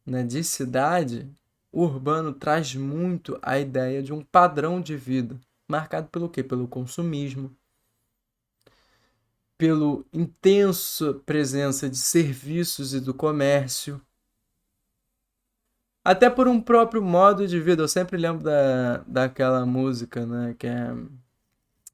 né, de cidade, o urbano traz muito a ideia de um padrão de vida, marcado pelo quê? Pelo consumismo, pelo intensa presença de serviços e do comércio, até por um próprio modo de vida. Eu sempre lembro daquela música, né, que é...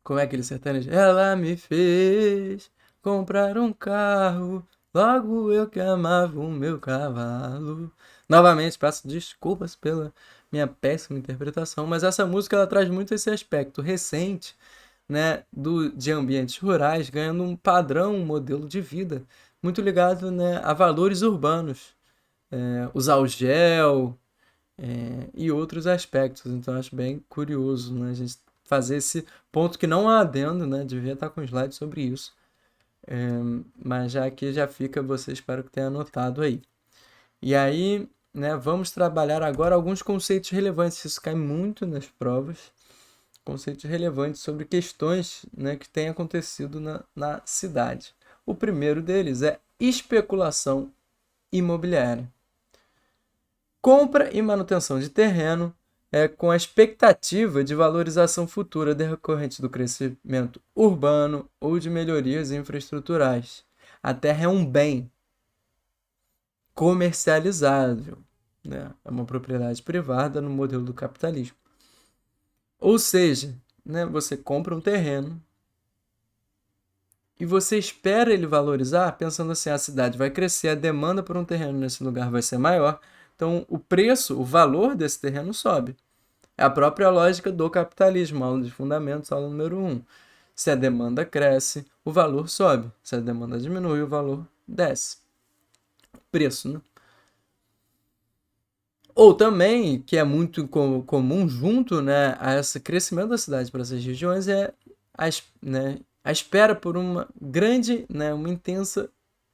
Como é aquele sertanejo? Ela me fez comprar um carro, logo eu que amava o meu cavalo. Novamente, peço desculpas pela minha péssima interpretação, mas essa música ela traz muito esse aspecto recente, né, de ambientes rurais, ganhando um padrão, um modelo de vida muito ligado, né, a valores urbanos, usar o gel, e outros aspectos. Então, acho bem curioso, né, a gente fazer esse ponto que não há adendo, né, devia estar com slide sobre isso. Mas já aqui já fica, você espero que tenha anotado aí. E aí, né, vamos trabalhar agora alguns conceitos relevantes. Isso cai muito nas provas. Conceitos relevantes sobre questões, né, que têm acontecido na cidade. O primeiro deles é especulação imobiliária. Compra e manutenção de terreno com a expectativa de valorização futura decorrente do crescimento urbano ou de melhorias infraestruturais. A terra é um bem comercializável, né? É uma propriedade privada no modelo do capitalismo. Ou seja, né, você compra um terreno e você espera ele valorizar, pensando assim, a cidade vai crescer, a demanda por um terreno nesse lugar vai ser maior, então o preço, o valor desse terreno sobe. É a própria lógica do capitalismo, aula de fundamentos, aula número 1. Se a demanda cresce, o valor sobe. Se a demanda diminui, o valor desce. Preço, né? Ou também, que é muito comum junto, né, a esse crescimento da cidade para essas regiões, é né, a espera por uma grande, né, uma intensa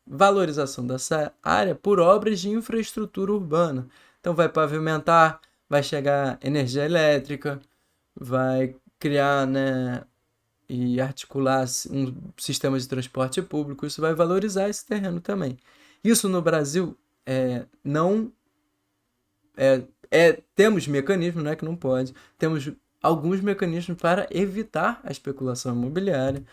valorização dessa área por obras de infraestrutura urbana. Então vai pavimentar, vai chegar energia elétrica, vai criar, né, e articular um sistema de transporte público. Isso vai valorizar esse terreno também. Isso no Brasil não temos mecanismos, não é que não pode, temos alguns mecanismos para evitar a especulação imobiliária.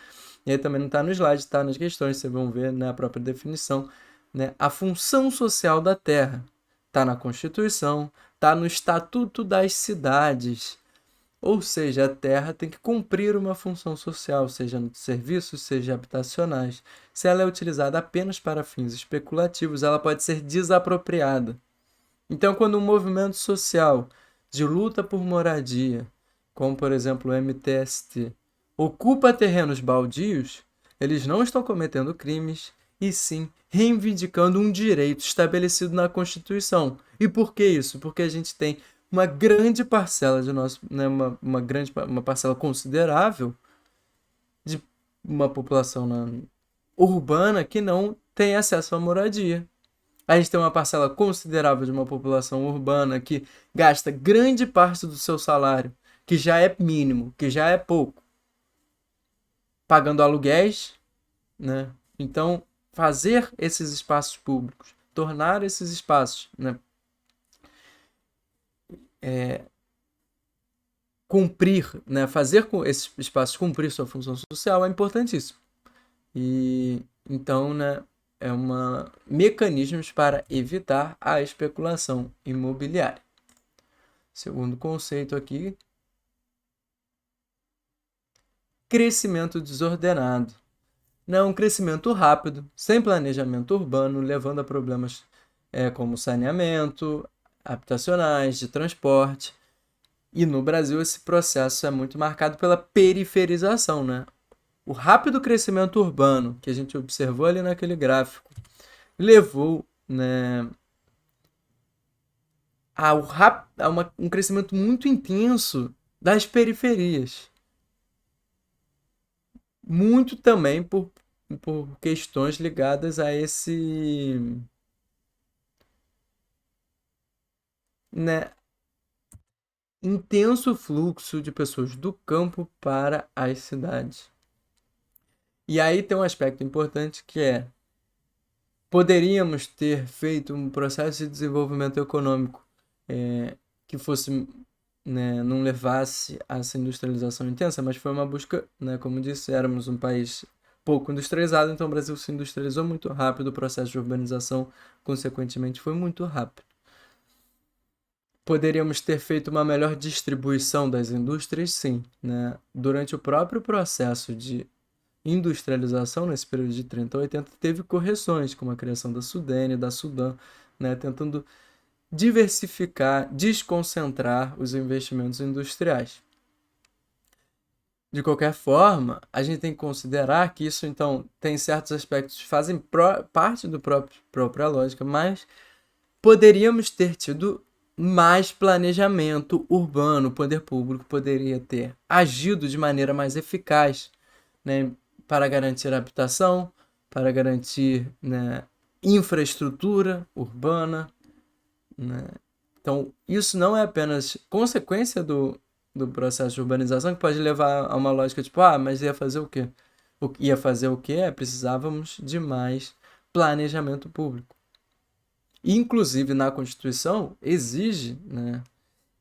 E aí também não está no slide, está nas questões, vocês vão ver na própria definição. Né? A função social da terra está na Constituição, está no Estatuto das Cidades. Ou seja, a terra tem que cumprir uma função social, seja de serviços, seja habitacionais. Se ela é utilizada apenas para fins especulativos, ela pode ser desapropriada. Então, quando um movimento social de luta por moradia, como por exemplo o MTST, ocupa terrenos baldios, eles não estão cometendo crimes, e sim reivindicando um direito estabelecido na Constituição. E por que isso? Porque a gente tem uma grande parcela de nós, né, uma parcela considerável de uma população urbana que não tem acesso à moradia. A gente tem uma parcela considerável de uma população urbana que gasta grande parte do seu salário, que já é mínimo, que já é pouco, pagando aluguéis, né? Então, fazer esses espaços públicos, tornar esses espaços, né, cumprir, né, fazer com esses espaços cumprir sua função social é importantíssimo. E então, né, mecanismos para evitar a especulação imobiliária. Segundo conceito aqui, crescimento desordenado. Não um crescimento rápido, sem planejamento urbano, levando a problemas como saneamento, habitacionais, de transporte. E no Brasil esse processo é muito marcado pela periferização, né? O rápido crescimento urbano que a gente observou ali naquele gráfico levou, né, um crescimento muito intenso das periferias. Muito também por questões ligadas a esse, né, intenso fluxo de pessoas do campo para as cidades. E aí tem um aspecto importante que poderíamos ter feito um processo de desenvolvimento econômico que fosse, né, não levasse a essa industrialização intensa, mas foi uma busca, né, como disse, éramos um país pouco industrializado, então o Brasil se industrializou muito rápido, o processo de urbanização, consequentemente, foi muito rápido. Poderíamos ter feito uma melhor distribuição das indústrias, sim, né? Durante o próprio processo de industrialização, nesse período de 30 a 80, teve correções, como a criação da Sudene, da Sudan, né? Tentando diversificar, desconcentrar os investimentos industriais. De qualquer forma, a gente tem que considerar que isso, então, tem certos aspectos que fazem parte do própria lógica, mas poderíamos ter tido mais planejamento urbano, o poder público poderia ter agido de maneira mais eficaz, né, para garantir a habitação, para garantir, né, infraestrutura urbana, né? Então, isso não é apenas consequência do processo de urbanização, que pode levar a uma lógica tipo, mas ia fazer o quê? Ia fazer o quê? Precisávamos de mais planejamento público. Inclusive, na Constituição, exige, né,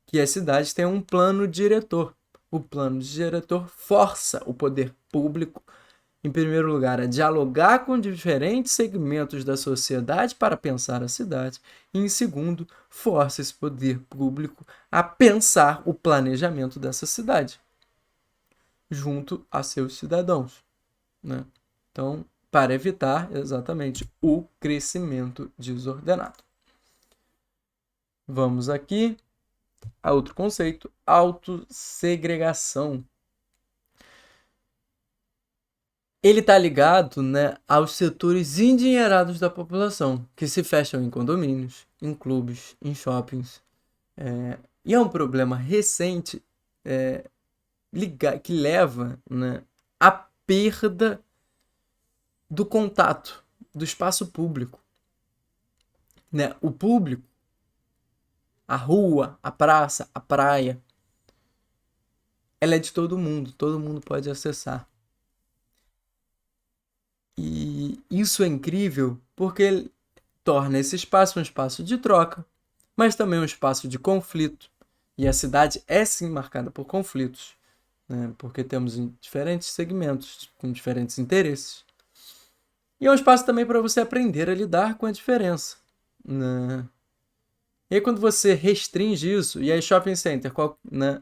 que as cidades tenham um plano diretor. O plano diretor força o poder público, em primeiro lugar, a dialogar com diferentes segmentos da sociedade para pensar a cidade, e, em segundo, força esse poder público a pensar o planejamento dessa cidade, junto a seus cidadãos, né? Então, para evitar exatamente o crescimento desordenado. Vamos aqui a outro conceito, autossegregação. Ele está ligado, né, aos setores endinheirados da população, que se fecham em condomínios, em clubes, em shoppings. E é um problema recente que leva, né, a perda do contato, do espaço público, né? O público, a rua, a praça, a praia, ela é de todo mundo pode acessar. E isso é incrível porque ele torna esse espaço um espaço de troca, mas também um espaço de conflito. E a cidade é sim marcada por conflitos, né? Porque temos diferentes segmentos com diferentes interesses. E é um espaço também para você aprender a lidar com a diferença, né? E aí quando você restringe isso, e aí shopping center, né?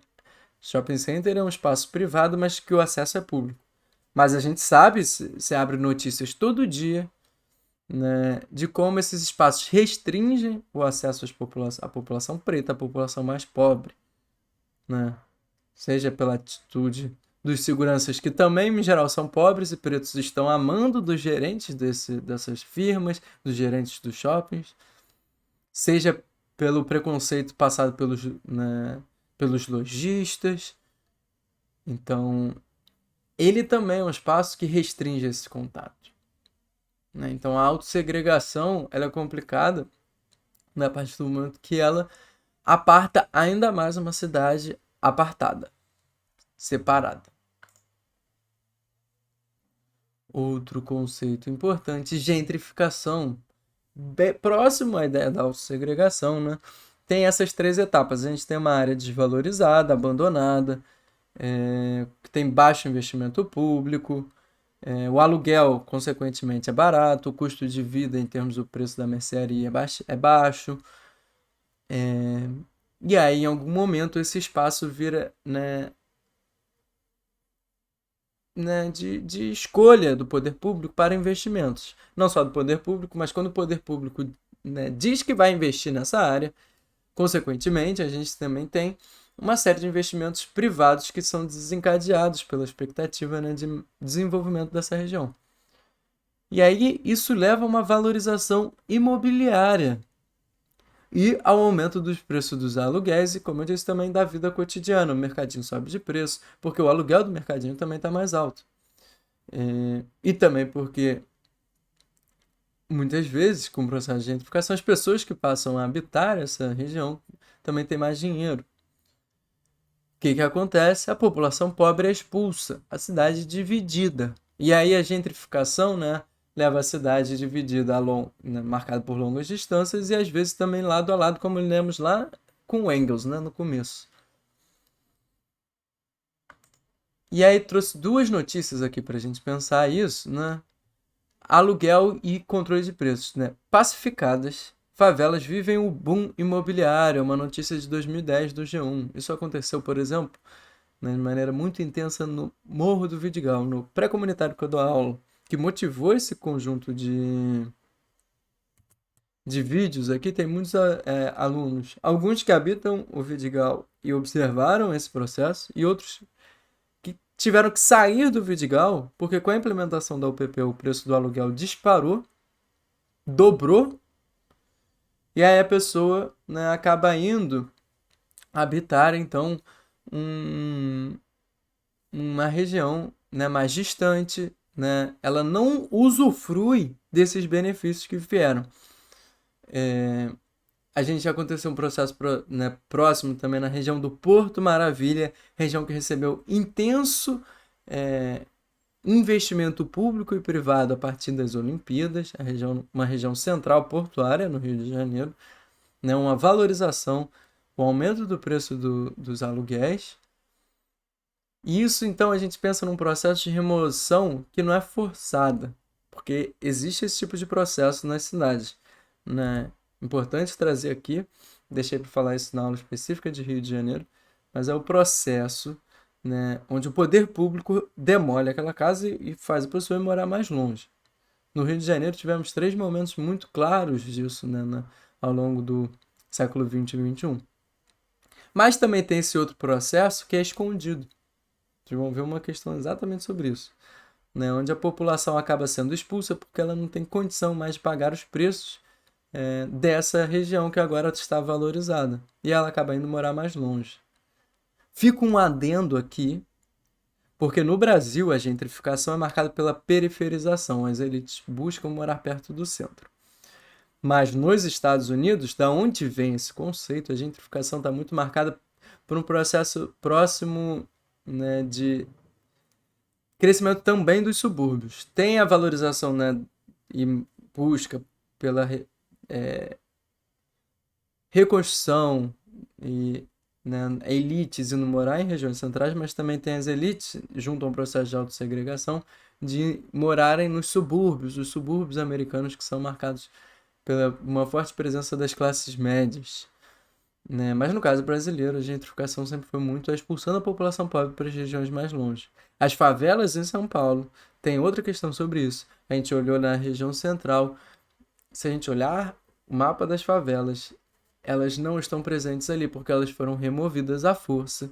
Shopping center é um espaço privado, mas que o acesso é público. Mas a gente sabe, se abre notícias todo dia, né, de como esses espaços restringem o acesso à população preta, à população mais pobre, né? Seja pela atitude dos seguranças, que também, em geral, são pobres e pretos, estão amando dos gerentes dessas firmas, dos gerentes dos shoppings, seja pelo preconceito passado né, pelos lojistas. Então, ele também é um espaço que restringe esse contato, né? Então, a autossegregação ela é complicada na partir do momento que ela aparta ainda mais uma cidade apartada, separada. Outro conceito importante, gentrificação. Próximo à ideia da autossegregação, né? Tem essas três etapas. A gente tem uma área desvalorizada, abandonada, que tem baixo investimento público, o aluguel, consequentemente, é barato, o custo de vida em termos do preço da mercearia é baixo. E aí, em algum momento, esse espaço vira, de escolha do poder público para investimentos. Não só do poder público, mas quando o poder público, né, diz que vai investir nessa área, consequentemente, a gente também tem uma série de investimentos privados que são desencadeados pela expectativa, né, de desenvolvimento dessa região. E aí isso leva a uma valorização imobiliária e ao aumento dos preços dos aluguéis e, como eu disse, também da vida cotidiana. O mercadinho sobe de preço, porque o aluguel do mercadinho também está mais alto. E também porque, muitas vezes, com o processo de gentrificação, as pessoas que passam a habitar essa região também têm mais dinheiro. O que acontece? A população pobre é expulsa, a cidade é dividida. E aí a gentrificação, né, leva a cidade dividida, né, marcada por longas distâncias e às vezes também lado a lado, como lemos lá com Engels, né, no começo. E aí trouxe duas notícias aqui para a gente pensar isso, né? Aluguel e controle de preços, né? Pacificadas, favelas vivem o boom imobiliário, é uma notícia de 2010 do G1. Isso aconteceu, por exemplo, né, de maneira muito intensa no Morro do Vidigal, no pré-comunitário que eu dou aula, que motivou esse conjunto de vídeos aqui. Tem muitos alunos, alguns que habitam o Vidigal e observaram esse processo, e outros que tiveram que sair do Vidigal, porque com a implementação da UPP o preço do aluguel disparou, dobrou, e aí a pessoa, né, acaba indo habitar, então, uma região, né, mais distante, né? Ela não usufrui desses benefícios que vieram. A gente já aconteceu um processo, né, próximo também na região do Porto Maravilha, região que recebeu intenso investimento público e privado a partir das Olimpíadas, uma região central portuária no Rio de Janeiro, né, uma valorização, o aumento do preço dos aluguéis. E isso, então, a gente pensa num processo de remoção que não é forçada, porque existe esse tipo de processo nas cidades, né? Importante trazer aqui, deixei para falar isso na aula específica de Rio de Janeiro, mas é o processo, né, onde o poder público demole aquela casa e faz a pessoa ir morar mais longe. No Rio de Janeiro tivemos três momentos muito claros disso, né, ao longo do século XX e XXI. Mas também tem esse outro processo que é escondido. Vocês vão ver uma questão exatamente sobre isso, né? Onde a população acaba sendo expulsa porque ela não tem condição mais de pagar os preços dessa região que agora está valorizada. E ela acaba indo morar mais longe. Fica um adendo aqui, Porque no Brasil a gentrificação é marcada pela periferização, as elites buscam morar perto do centro. Mas nos Estados Unidos, da onde vem esse conceito, a gentrificação está muito marcada por um processo próximo, né, de crescimento também dos subúrbios. Tem a valorização, né, e busca pela reconstrução e, né, elites indo morar em regiões centrais, mas também tem as elites, junto a um processo de autossegregação, de morarem nos subúrbios, os subúrbios americanos que são marcados pela uma forte presença das classes médias. Né? Mas no caso brasileiro, a gentrificação sempre foi muito expulsando a população pobre para as regiões mais longe. As favelas em São Paulo, tem outra questão sobre isso. A gente olhou na região central. Se a gente olhar o mapa das favelas, elas não estão presentes ali porque elas foram removidas à força.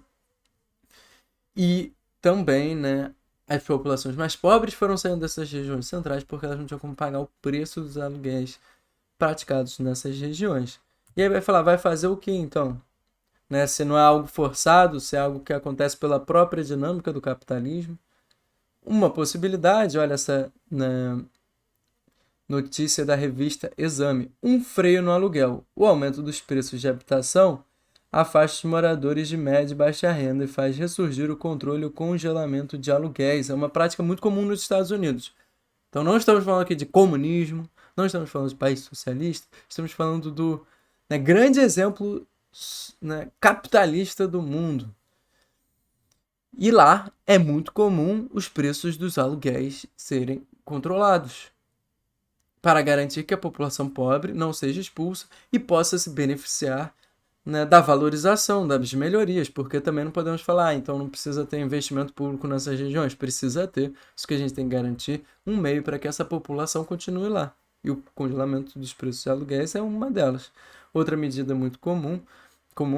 E também, né, as populações mais pobres foram saindo dessas regiões centrais porque elas não tinham como pagar o preço dos aluguéis praticados nessas regiões. E aí vai falar, vai fazer o que então? Né? Se não é algo forçado, se é algo que acontece pela própria dinâmica do capitalismo. Uma possibilidade, olha essa, né, notícia da revista Exame. Um freio no aluguel. O aumento dos preços de habitação afasta os moradores de média e baixa renda e faz ressurgir o controle e o congelamento de aluguéis. É uma prática muito comum nos Estados Unidos. Então não estamos falando aqui de comunismo, não estamos falando de país socialista, estamos falando do, né, grande exemplo, né, capitalista do mundo. E lá é muito comum os preços dos aluguéis serem controlados para garantir que a população pobre não seja expulsa e possa se beneficiar, né, da valorização, das melhorias, porque também não podemos falar, então não precisa ter investimento público nessas regiões, precisa ter, isso que a gente tem que garantir, um meio para que essa população continue lá. E o congelamento dos preços de aluguéis é uma delas. Outra medida muito comum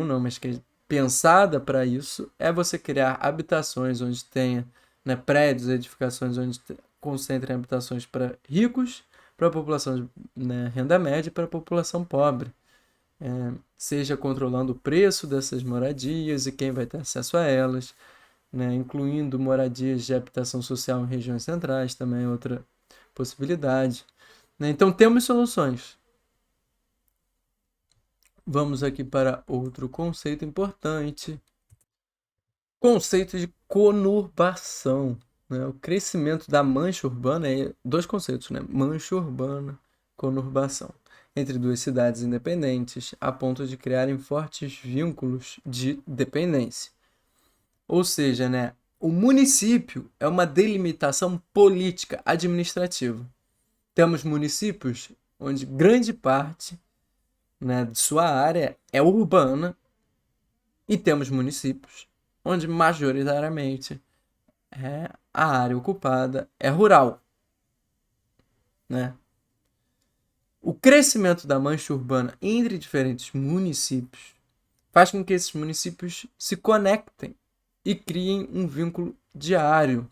não, mas que é pensada para isso, é você criar habitações onde tenha, né, prédios, edificações onde concentrem habitações para ricos, para a população de, né, renda média e para a população pobre. Seja controlando o preço dessas moradias e quem vai ter acesso a elas, né, incluindo moradias de habitação social em regiões centrais, também é outra possibilidade. Né? Então temos soluções. Vamos aqui para outro conceito importante. Conceito de conurbação. Né? O crescimento da mancha urbana, dois conceitos, né? Mancha urbana, conurbação, entre duas cidades independentes, a ponto de criarem fortes vínculos de dependência. Ou seja, né, o município é uma delimitação política administrativa. Temos municípios onde grande parte, né, de sua área é urbana e temos municípios onde majoritariamente a área ocupada é rural. Né? O crescimento da mancha urbana entre diferentes municípios faz com que esses municípios se conectem e criem um vínculo diário.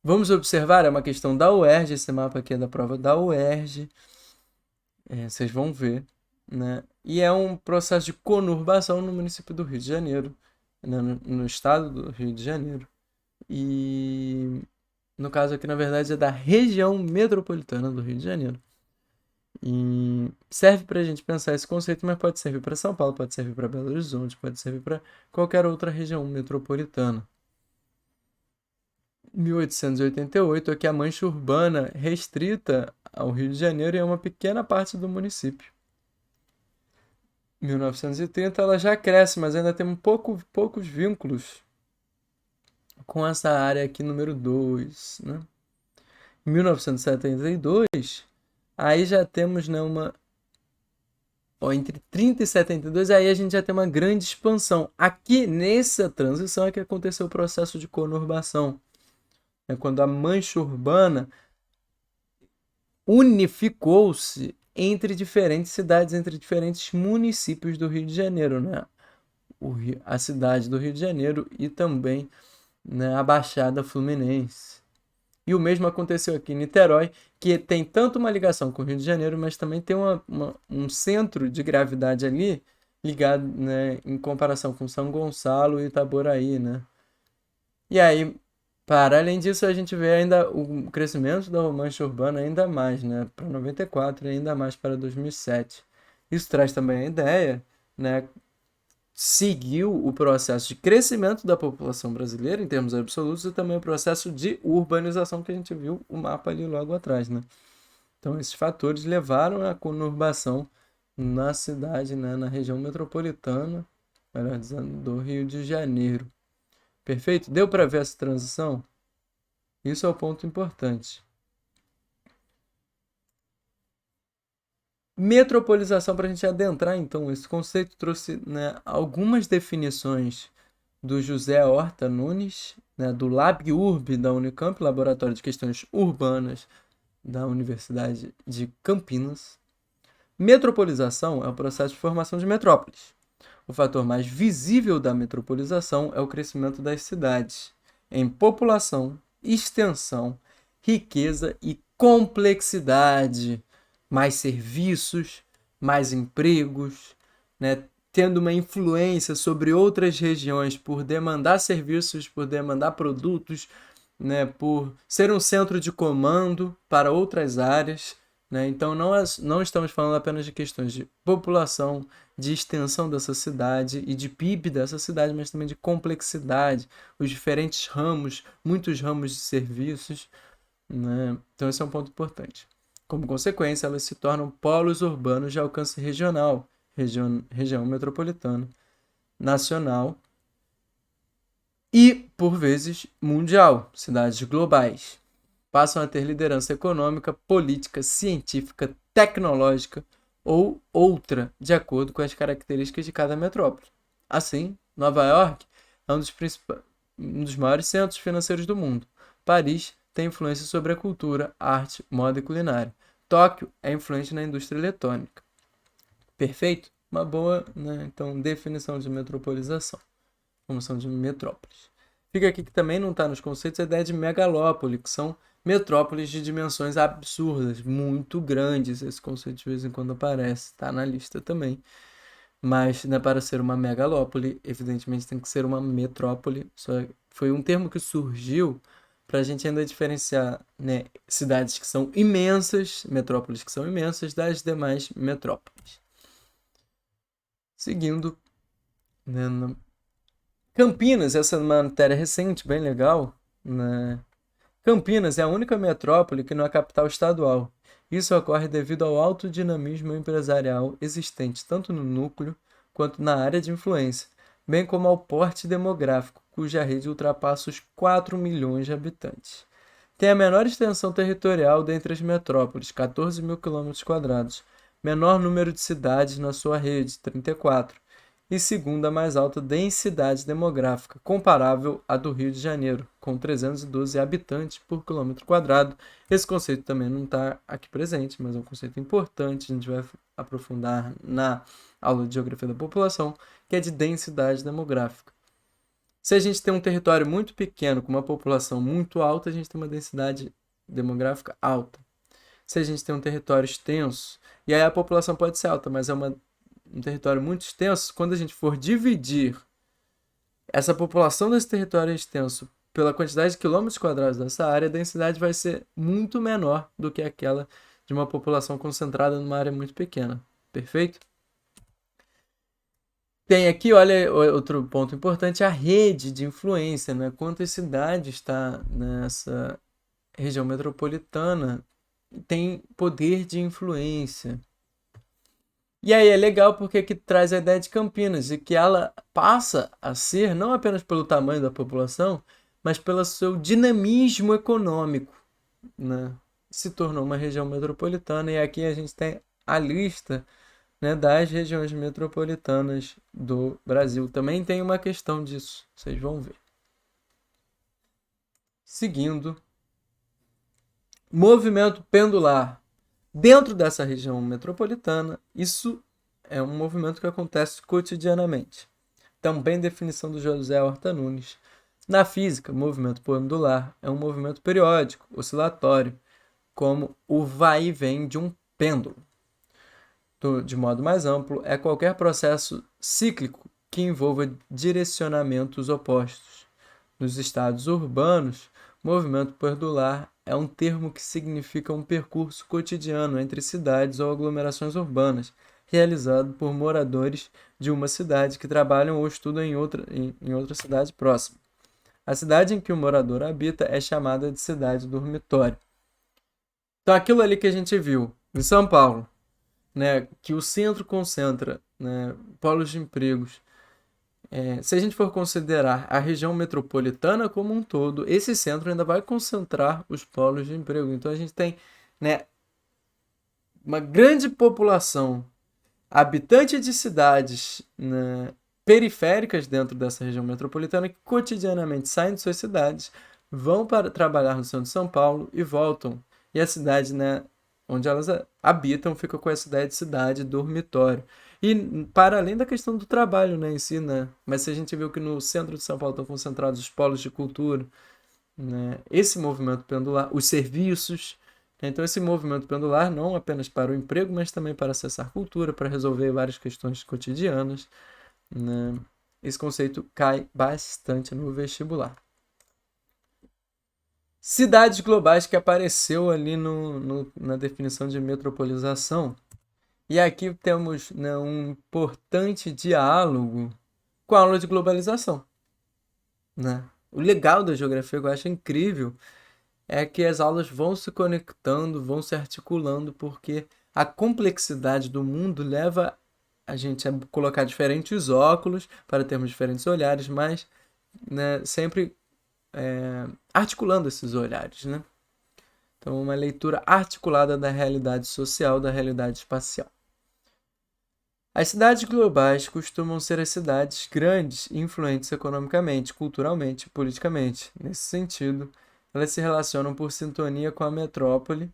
Vamos observar, é uma questão da UERJ, esse mapa aqui é da prova da UERJ, vocês vão ver, né? E é um processo de conurbação no município do Rio de Janeiro, né? no estado do Rio de Janeiro. E no caso aqui, na verdade, é da região metropolitana do Rio de Janeiro. E serve para a gente pensar esse conceito, mas pode servir para São Paulo, pode servir para Belo Horizonte, pode servir para qualquer outra região metropolitana. 1888 é que a mancha urbana restrita ao Rio de Janeiro e a uma pequena parte do município. 1930 ela já cresce, mas ainda tem poucos vínculos com essa área aqui número 2, né? Em 1972, aí já temos, né, entre 30 e 72, aí a gente já tem uma grande expansão. Aqui, nessa transição, é que aconteceu o processo de conurbação. É quando a mancha urbana unificou-se entre diferentes cidades, entre diferentes municípios do Rio de Janeiro, né? A cidade do Rio de Janeiro e também, né, a Baixada Fluminense. E o mesmo aconteceu aqui em Niterói, que tem tanto uma ligação com o Rio de Janeiro, mas também tem um centro de gravidade ali ligado, né, em comparação com São Gonçalo e Itaboraí, né? E aí, para além disso, a gente vê ainda o crescimento da mancha urbana ainda mais, né, para 94 e ainda mais para 2007. Isso traz também a ideia, né, seguiu o processo de crescimento da população brasileira em termos absolutos e também o processo de urbanização que a gente viu o mapa ali logo atrás, né? Então, esses fatores levaram à conurbação na cidade, né, na região metropolitana, melhor dizendo, do Rio de Janeiro. Perfeito? Deu para ver essa transição? Isso é o ponto importante. Metropolização, para a gente adentrar, então, esse conceito trouxe, né, algumas definições do José Horta Nunes, né, do LabUrb da Unicamp, Laboratório de Questões Urbanas da Universidade de Campinas. Metropolização é o processo de formação de metrópoles. O fator mais visível da metropolização é o crescimento das cidades, em população, extensão, riqueza e complexidade, mais serviços, mais empregos, né? Tendo uma influência sobre outras regiões por demandar serviços, por demandar produtos, né? Por ser um centro de comando para outras áreas. Né? Então, não estamos falando apenas de questões de população, de extensão dessa cidade e de PIB dessa cidade, mas também de complexidade, os diferentes ramos, muitos ramos de serviços. Né? Então, esse é um ponto importante. Como consequência, elas se tornam polos urbanos de alcance regional, região metropolitana, nacional e, por vezes, mundial, cidades globais. Passam a ter liderança econômica, política, científica, tecnológica ou outra, de acordo com as características de cada metrópole. Assim, Nova York é um dos maiores centros financeiros do mundo. Paris tem influência sobre a cultura, arte, moda e culinária. Tóquio é influente na indústria eletrônica. Perfeito? Uma boa, né, então, definição de metropolização, formação de metrópoles. Fica aqui que também não está nos conceitos a ideia de megalópole, que são metrópoles de dimensões absurdas, muito grandes. Esse conceito de vez em quando aparece, está na lista também. Mas, né, para ser uma megalópole, evidentemente tem que ser uma metrópole. Só foi um termo que surgiu para a gente ainda diferenciar, né, cidades que são imensas, metrópoles que são imensas, das demais metrópoles. Seguindo, né, Campinas, essa é uma matéria recente, bem legal, né? Campinas é a única metrópole que não é capital estadual. Isso ocorre devido ao alto dinamismo empresarial existente tanto no núcleo quanto na área de influência, bem como ao porte demográfico, cuja rede ultrapassa os 4 milhões de habitantes. Tem a menor extensão territorial dentre as metrópoles, 14 mil km², menor número de cidades na sua rede, 34, e segunda mais alta densidade demográfica, comparável à do Rio de Janeiro, com 312 habitantes por quilômetro quadrado. Esse conceito também não está aqui presente, mas é um conceito importante, a gente vai aprofundar na aula de Geografia da População, que é de densidade demográfica. Se a gente tem um território muito pequeno, com uma população muito alta, a gente tem uma densidade demográfica alta. Se a gente tem um território extenso, e aí a população pode ser alta, mas é um território muito extenso, quando a gente for dividir essa população desse território extenso pela quantidade de quilômetros quadrados dessa área, a densidade vai ser muito menor do que aquela de uma população concentrada numa área muito pequena. Perfeito? Tem aqui, olha, outro ponto importante, a rede de influência, né? Quantas cidades está nessa região metropolitana tem poder de influência. E aí é legal porque aqui traz a ideia de Campinas, de que ela passa a ser, não apenas pelo tamanho da população, mas pelo seu dinamismo econômico, né? Se tornou uma região metropolitana e aqui a gente tem a lista, né, das regiões metropolitanas do Brasil. Também tem uma questão disso, vocês vão ver. Seguindo, movimento pendular. Dentro dessa região metropolitana, isso é um movimento que acontece cotidianamente. Também definição do José Horta Nunes. Na física, movimento pendular é um movimento periódico, oscilatório, como o vai e vem de um pêndulo. De modo mais amplo, é qualquer processo cíclico que envolva direcionamentos opostos. Nos estados urbanos, movimento pendular é um termo que significa um percurso cotidiano entre cidades ou aglomerações urbanas, realizado por moradores de uma cidade que trabalham ou estudam em outra cidade próxima. A cidade em que o morador habita é chamada de cidade dormitório. Então, aquilo ali que a gente viu em São Paulo, né, que o centro concentra, né, polos de empregos. Se a gente for considerar a região metropolitana como um todo, esse centro ainda vai concentrar os polos de emprego. Então, a gente tem, né, uma grande população habitante de cidades, né, periféricas dentro dessa região metropolitana que cotidianamente saem de suas cidades, vão para trabalhar no centro de São Paulo e voltam. E a cidade, né, onde elas habitam fica com essa ideia de cidade dormitório. E para além da questão do trabalho, né, em si, né? Mas se a gente viu que no centro de São Paulo estão concentrados os polos de cultura, né, esse movimento pendular, os serviços. Então, esse movimento pendular não apenas para o emprego, mas também para acessar cultura, para resolver várias questões cotidianas, né? Esse conceito cai bastante no vestibular. Cidades globais que apareceu ali na definição de metropolização. E aqui temos, né, um importante diálogo com a aula de globalização, né? O legal da geografia, que eu acho incrível, é que as aulas vão se conectando, vão se articulando, porque a complexidade do mundo leva a gente a colocar diferentes óculos para termos diferentes olhares, mas, né, sempre articulando esses olhares, né? Então, uma leitura articulada da realidade social, da realidade espacial. As cidades globais costumam ser as cidades grandes e influentes economicamente, culturalmente e politicamente. Nesse sentido, elas se relacionam por sintonia com a metrópole,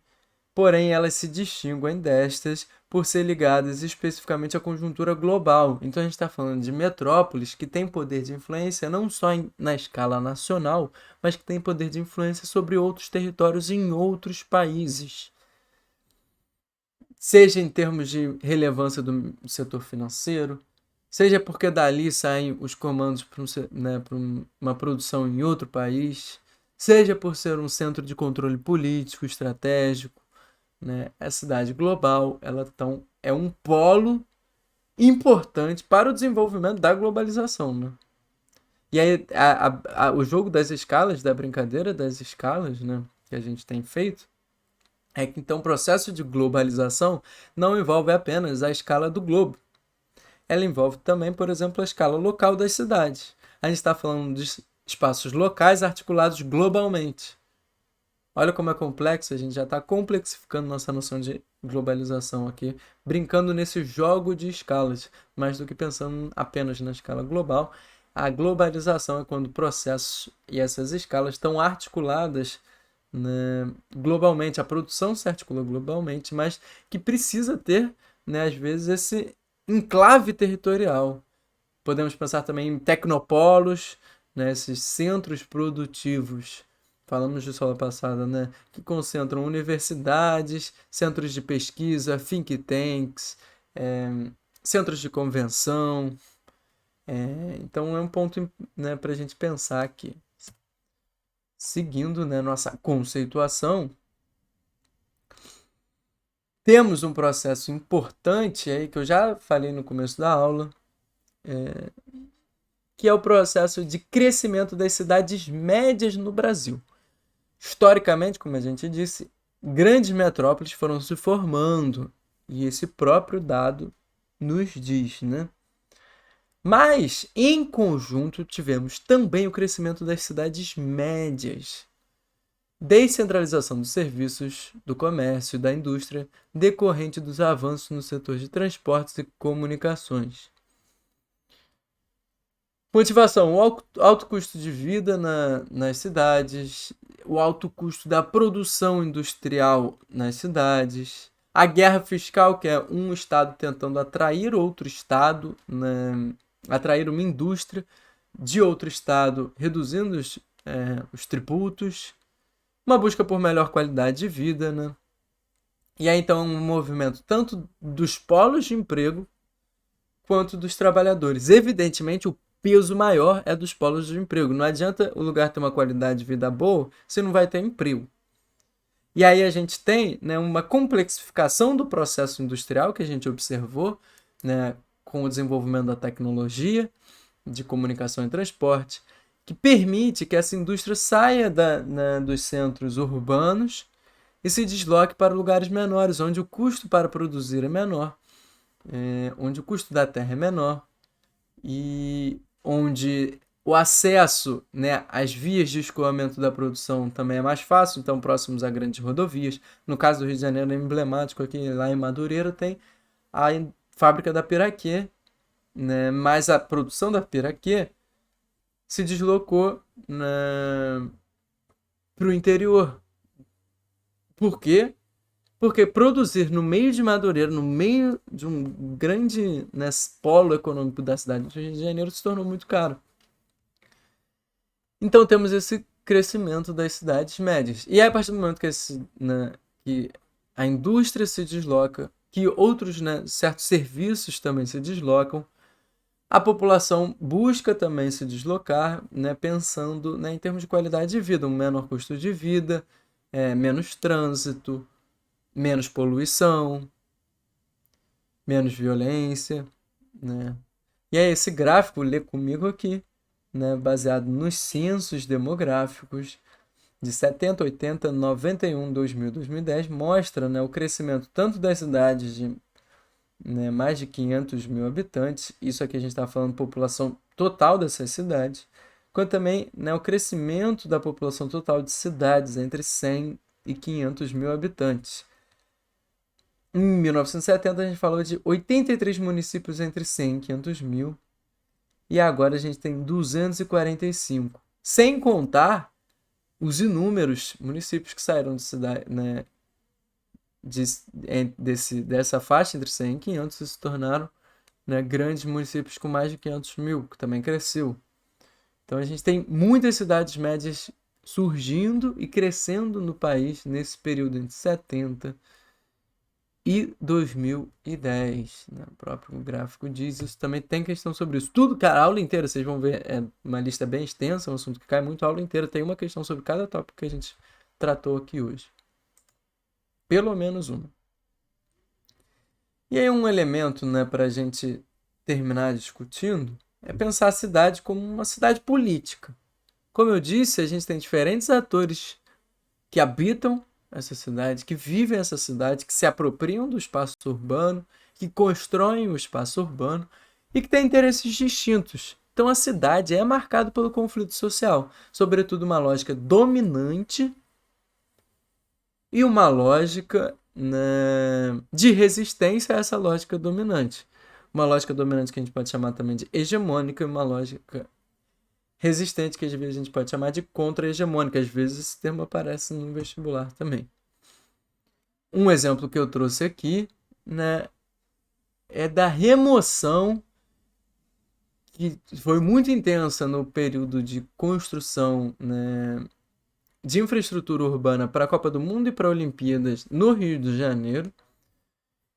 porém elas se distinguem destas por ser ligadas especificamente à conjuntura global. Então a gente está falando de metrópoles que têm poder de influência não só na escala nacional, mas que têm poder de influência sobre outros territórios em outros países. Seja em termos de relevância do setor financeiro, seja porque dali saem os comandos para uma produção em outro país, seja por ser um centro de controle político, estratégico, né? A cidade global, ela então é um polo importante para o desenvolvimento da globalização, né? E aí o jogo das escalas, da brincadeira das escalas, né, que a gente tem feito, é que então o processo de globalização não envolve apenas a escala do globo. Ela envolve também, por exemplo, a escala local das cidades. A gente está falando de espaços locais articulados globalmente. Olha como é complexo, a gente já está complexificando nossa noção de globalização aqui, brincando nesse jogo de escalas, mais do que pensando apenas na escala global. A globalização é quando processos e essas escalas estão articuladas, né, globalmente. A produção se articula globalmente, mas que precisa ter, né, às vezes, esse enclave territorial. Podemos pensar também em tecnopolos, né, esses centros produtivos. Falamos disso aula passada, né, que concentram universidades, centros de pesquisa, think tanks, centros de convenção. Então é um ponto, né, para a gente pensar aqui. Seguindo, né, nossa conceituação, temos um processo importante aí que eu já falei no começo da aula, que é o processo de crescimento das cidades médias no Brasil. Historicamente, como a gente disse, grandes metrópoles foram se formando, e esse próprio dado nos diz, né? Mas, em conjunto, tivemos também o crescimento das cidades médias. Descentralização dos serviços, do comércio e da indústria, decorrente dos avanços no setor de transportes e comunicações. Motivação: o alto custo de vida nas cidades, o alto custo da produção industrial nas cidades, a guerra fiscal, que é um estado tentando atrair outro estado, né, atrair uma indústria de outro estado, reduzindo os tributos, uma busca por melhor qualidade de vida, né? E aí então um movimento tanto dos polos de emprego quanto dos trabalhadores. Evidentemente, o peso maior é dos polos de emprego. Não adianta o lugar ter uma qualidade de vida boa se não vai ter emprego. E aí a gente tem, né, uma complexificação do processo industrial que a gente observou, né, com o desenvolvimento da tecnologia, de comunicação e transporte, que permite que essa indústria saia dos centros urbanos e se desloque para lugares menores, onde o custo para produzir é menor, onde o custo da terra é menor e onde o acesso, né, às vias de escoamento da produção também é mais fácil, então próximos a grandes rodovias. No caso do Rio de Janeiro é emblemático aqui, lá em Madureira tem a fábrica da Piraquê, né, mas a produção da Piraquê se deslocou para o interior. Por quê? Porque produzir no meio de Madureira, no meio de um grande, né, polo econômico da cidade do Rio de Janeiro, se tornou muito caro. Então temos esse crescimento das cidades médias. E aí, a partir do momento que a indústria se desloca, que outros, né, certos serviços também se deslocam, a população busca também se deslocar, né, pensando, né, em termos de qualidade de vida, um menor custo de vida, menos trânsito, menos poluição, menos violência, né? E aí esse gráfico, lê comigo aqui, né, baseado nos censos demográficos de 70, 80, 91, 2000, 2010, mostra, né, o crescimento tanto das cidades de, né, mais de 500 mil habitantes, isso aqui a gente está falando população total dessas cidades, quanto também, né, o crescimento da população total de cidades entre 100 e 500 mil habitantes. Em 1970 a gente falou de 83 municípios entre 100 e 500 mil, e agora a gente tem 245, sem contar os inúmeros municípios que saíram de cidade, né, dessa faixa entre 100 e 500 e se tornaram, né, grandes municípios com mais de 500 mil, que também cresceu. Então a gente tem muitas cidades médias surgindo e crescendo no país nesse período entre 70 e 2010, né? O próprio gráfico diz isso, também tem questão sobre isso. Tudo, cara, a aula inteira, vocês vão ver, é uma lista bem extensa, um assunto que cai muito, a aula inteira tem uma questão sobre cada tópico que a gente tratou aqui hoje. Pelo menos uma. E aí um elemento, né, para a gente terminar discutindo é pensar a cidade como uma cidade política. Como eu disse, a gente tem diferentes atores que habitam essa cidade, que vivem essa cidade, que se apropriam do espaço urbano, que constroem o espaço urbano e que têm interesses distintos. Então a cidade é marcada pelo conflito social, sobretudo uma lógica dominante e uma lógica, né, de resistência a essa lógica dominante. Uma lógica dominante que a gente pode chamar também de hegemônica e uma lógica resistente, que às vezes a gente pode chamar de contra-hegemônica. Às vezes esse termo aparece no vestibular também. Um exemplo que eu trouxe aqui, né, é da remoção, que foi muito intensa no período de construção, né, de infraestrutura urbana para a Copa do Mundo e para Olimpíadas no Rio de Janeiro.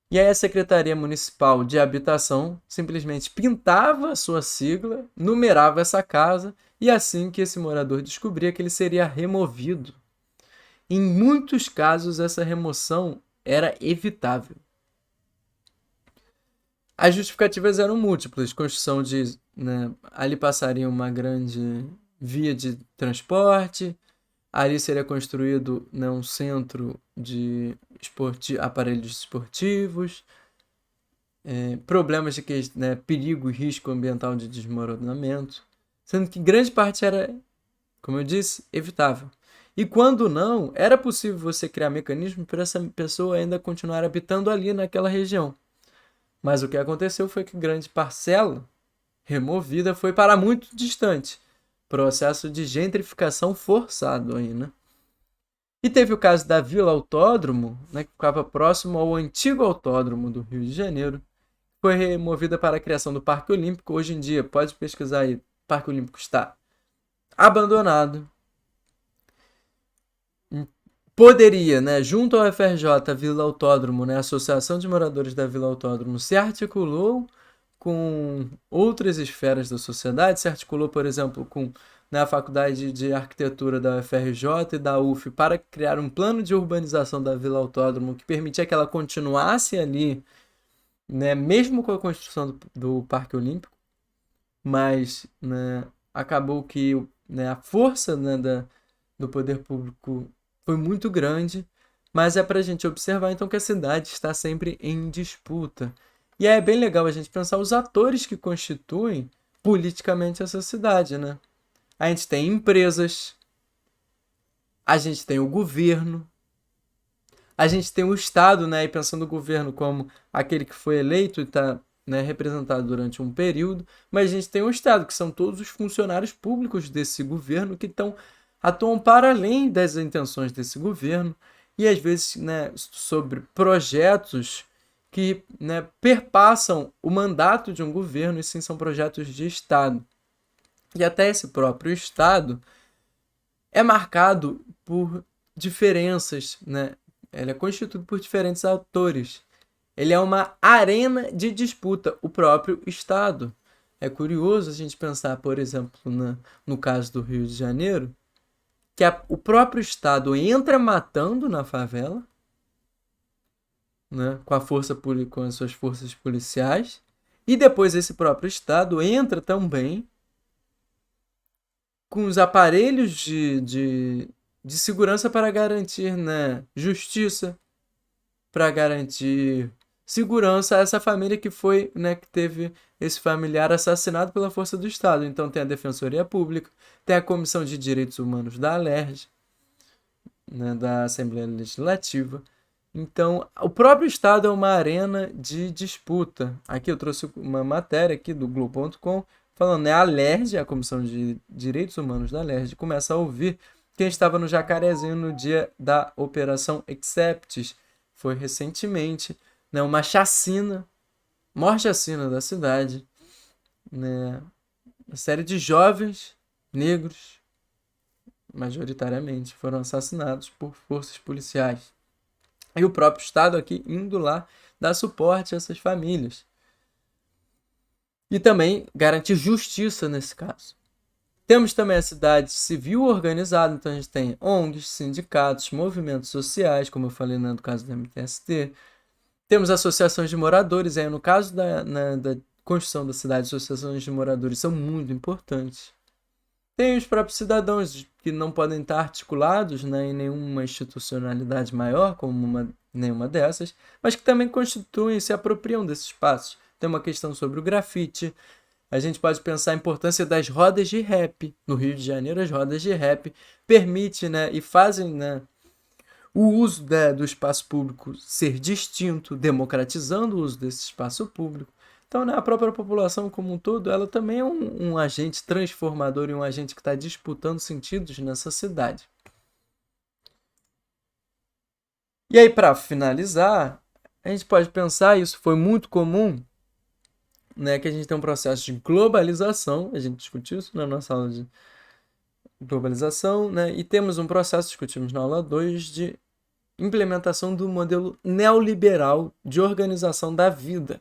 E aí a Secretaria Municipal de Habitação simplesmente pintava a sua sigla, numerava essa casa, e assim que esse morador descobria que ele seria removido. Em muitos casos, essa remoção era evitável. As justificativas eram múltiplas. Construção de, né, ali passaria uma grande via de transporte, ali seria construído, né, um centro de aparelhos esportivos, problemas de né, perigo e risco ambiental de desmoronamento, sendo que grande parte era, como eu disse, evitável. E quando não, era possível você criar mecanismos para essa pessoa ainda continuar habitando ali naquela região. Mas o que aconteceu foi que grande parcela removida foi para muito distante. Processo de gentrificação forçado aí, né? E teve o caso da Vila Autódromo, né, que ficava próximo ao antigo autódromo do Rio de Janeiro. Foi removida para a criação do Parque Olímpico. Hoje em dia, pode pesquisar aí, o Parque Olímpico está abandonado. Poderia, né, junto ao FRJ Vila Autódromo, né, a Associação de Moradores da Vila Autódromo se articulou com outras esferas da sociedade, se articulou, por exemplo, com, né, a Faculdade de Arquitetura da UFRJ e da UF para criar um plano de urbanização da Vila Autódromo que permitia que ela continuasse ali, né, mesmo com a construção do Parque Olímpico, mas, né, acabou que, né, a força, né, do poder público foi muito grande, mas é para a gente observar então que a cidade está sempre em disputa. E é bem legal a gente pensar os atores que constituem politicamente essa cidade, né? A gente tem empresas, a gente tem o governo, a gente tem o Estado, né? E pensando o governo como aquele que foi eleito e está, né, representado durante um período, mas a gente tem o Estado, que são todos os funcionários públicos desse governo que atuam para além das intenções desse governo e às vezes, né, sobre projetos que, né, perpassam o mandato de um governo e sim são projetos de Estado. E até esse próprio Estado é marcado por diferenças, né? Ele é constituído por diferentes atores. Ele é uma arena de disputa, o próprio Estado. É curioso a gente pensar, por exemplo, no caso do Rio de Janeiro, que o próprio Estado entra matando na favela, né, com as suas forças policiais, e depois esse próprio Estado entra também com os aparelhos de segurança para garantir, né, justiça, para garantir segurança a essa família que foi, né, que teve esse familiar assassinado pela força do Estado. Então tem a Defensoria Pública, tem a Comissão de Direitos Humanos da ALERJ, né, da Assembleia Legislativa. Então, o próprio Estado é uma arena de disputa. Aqui eu trouxe uma matéria aqui do Globo.com falando, né, a ALERJ, a Comissão de Direitos Humanos da ALERJ, começa a ouvir quem estava no Jacarezinho no dia da Operação Acceptes. Foi recentemente, né, uma chacina, maior chacina da cidade, né, uma série de jovens negros, majoritariamente, foram assassinados por forças policiais. E o próprio Estado aqui indo lá dar suporte a essas famílias. E também garantir justiça nesse caso. Temos também a cidade civil organizada, então a gente tem ONGs, sindicatos, movimentos sociais, como eu falei no caso do MTST. Temos associações de moradores, aí no caso da construção da cidade, associações de moradores são muito importantes. Tem os próprios cidadãos que não podem estar articulados, né, em nenhuma institucionalidade maior, como nenhuma dessas, mas que também constituem e se apropriam desses espaços. Tem uma questão sobre o grafite. A gente pode pensar a importância das rodas de rap. No Rio de Janeiro, as rodas de rap permitem, né, e fazem, né, o uso do espaço público ser distinto, democratizando o uso desse espaço público. Então, né, a própria população como um todo, ela também é um agente transformador e um agente que está disputando sentidos nessa cidade. E aí, para finalizar, a gente pode pensar, isso foi muito comum, né, que a gente tem um processo de globalização, a gente discutiu isso na nossa aula de globalização, né, e temos um processo, discutimos na aula 2, de implementação do modelo neoliberal de organização da vida.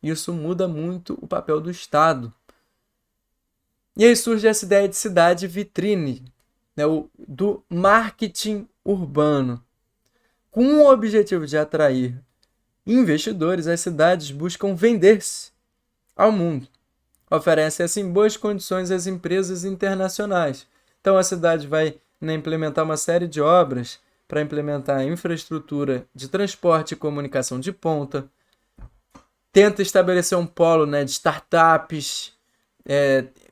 Isso muda muito o papel do Estado. E aí surge essa ideia de cidade vitrine, né, do marketing urbano. Com o objetivo de atrair investidores, as cidades buscam vender-se ao mundo. Oferecem assim boas condições às empresas internacionais. Então a cidade vai, né, implementar uma série de obras para implementar a infraestrutura de transporte e comunicação de ponta, tenta estabelecer um polo, né, de startups,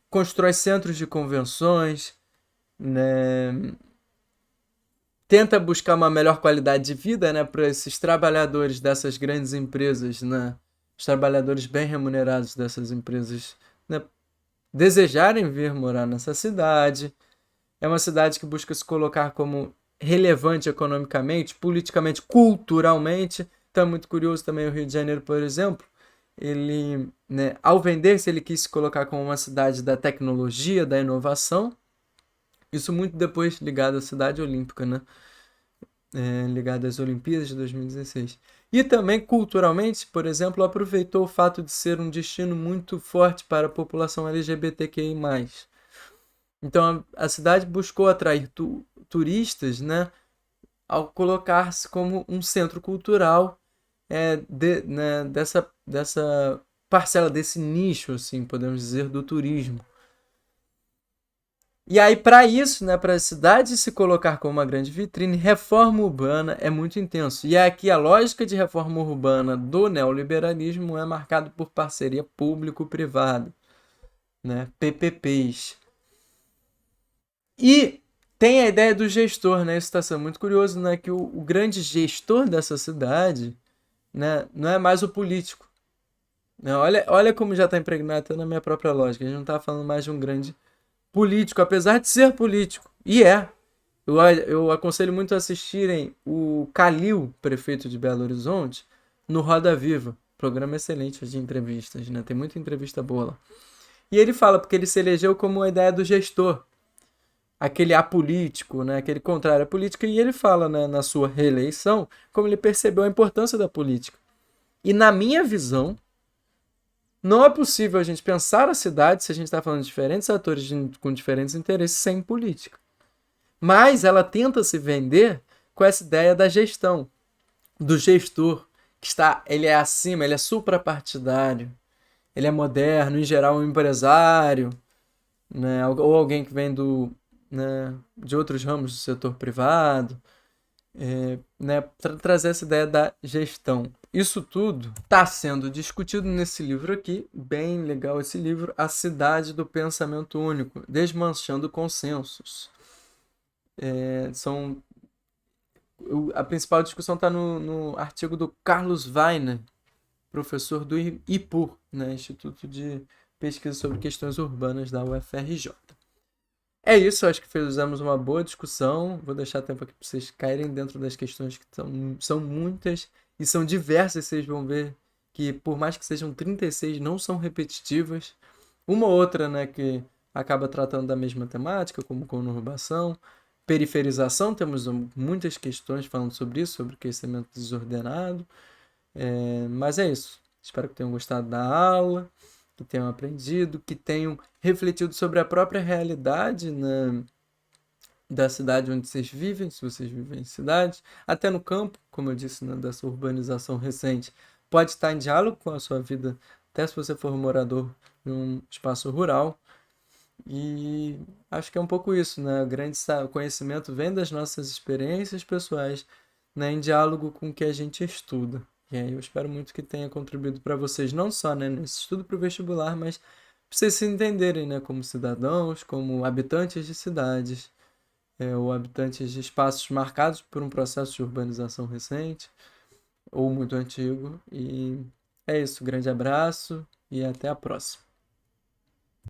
constrói centros de convenções, né, tenta buscar uma melhor qualidade de vida, né, para esses trabalhadores dessas grandes empresas, né, os trabalhadores bem remunerados dessas empresas, né, desejarem vir morar nessa cidade. É uma cidade que busca se colocar como relevante economicamente, politicamente, culturalmente. Então é muito curioso também o Rio de Janeiro, por exemplo. Ele, né, ao vender-se, ele quis se colocar como uma cidade da tecnologia, da inovação. Isso muito depois ligado à cidade olímpica, né? Ligado às Olimpíadas de 2016. E também culturalmente, por exemplo, aproveitou o fato de ser um destino muito forte para a população LGBTQI+. Então a cidade buscou atrair turistas, né, ao colocar-se como um centro cultural né, dessa parcela, desse nicho, assim, podemos dizer, do turismo. E aí, para isso, né, para a cidade se colocar como uma grande vitrine, reforma urbana é muito intenso. E aqui a lógica de reforma urbana do neoliberalismo é marcada por parceria público-privada, né, PPPs. E tem a ideia do gestor, né? Isso está sendo muito curioso, né? Que o grande gestor dessa cidade, né, não é mais o político. Né? Olha como já está impregnado até na minha própria lógica. A gente não está falando mais de um grande político, apesar de ser político. E é. Eu aconselho muito a assistirem o Calil, prefeito de Belo Horizonte, no Roda Viva. Programa excelente de entrevistas, né? Tem muita entrevista boa lá. E ele fala porque ele se elegeu como a ideia do gestor, aquele apolítico, né? Aquele contrário à política, e ele fala, né, na sua reeleição como ele percebeu a importância da política. E na minha visão, não é possível a gente pensar a cidade, se a gente está falando de diferentes atores com diferentes interesses, sem política. Mas ela tenta se vender com essa ideia da gestão, do gestor, ele é acima, ele é suprapartidário, ele é moderno, em geral um empresário, né, ou alguém que vem né, de outros ramos do setor privado, né, trazer essa ideia da gestão. Isso tudo está sendo discutido nesse livro aqui, bem legal esse livro, A Cidade do Pensamento Único, Desmanchando Consensos. A principal discussão está no artigo do Carlos Weiner, professor do IPUR, né, Instituto de Pesquisa sobre Questões Urbanas da UFRJ. É isso, acho que fizemos uma boa discussão. Vou deixar tempo aqui para vocês caírem dentro das questões que são muitas e são diversas. Vocês vão ver que, por mais que sejam 36, não são repetitivas. Uma ou outra, né, que acaba tratando da mesma temática, como conurbação, periferização. Temos muitas questões falando sobre isso, sobre crescimento desordenado. Mas é isso. Espero que tenham gostado da aula, que tenham aprendido, que tenham refletido sobre a própria realidade, né, da cidade onde vocês vivem, se vocês vivem em cidade, até no campo, como eu disse, né, dessa urbanização recente, pode estar em diálogo com a sua vida, até se você for morador em um espaço rural. E acho que é um pouco isso, né? O grande conhecimento vem das nossas experiências pessoais, né, em diálogo com o que a gente estuda. E aí eu espero muito que tenha contribuído para vocês, não só, né, nesse estudo para o vestibular, mas para vocês se entenderem, né, como cidadãos, como habitantes de cidades, ou habitantes de espaços marcados por um processo de urbanização recente ou muito antigo. E é isso, grande abraço e até a próxima.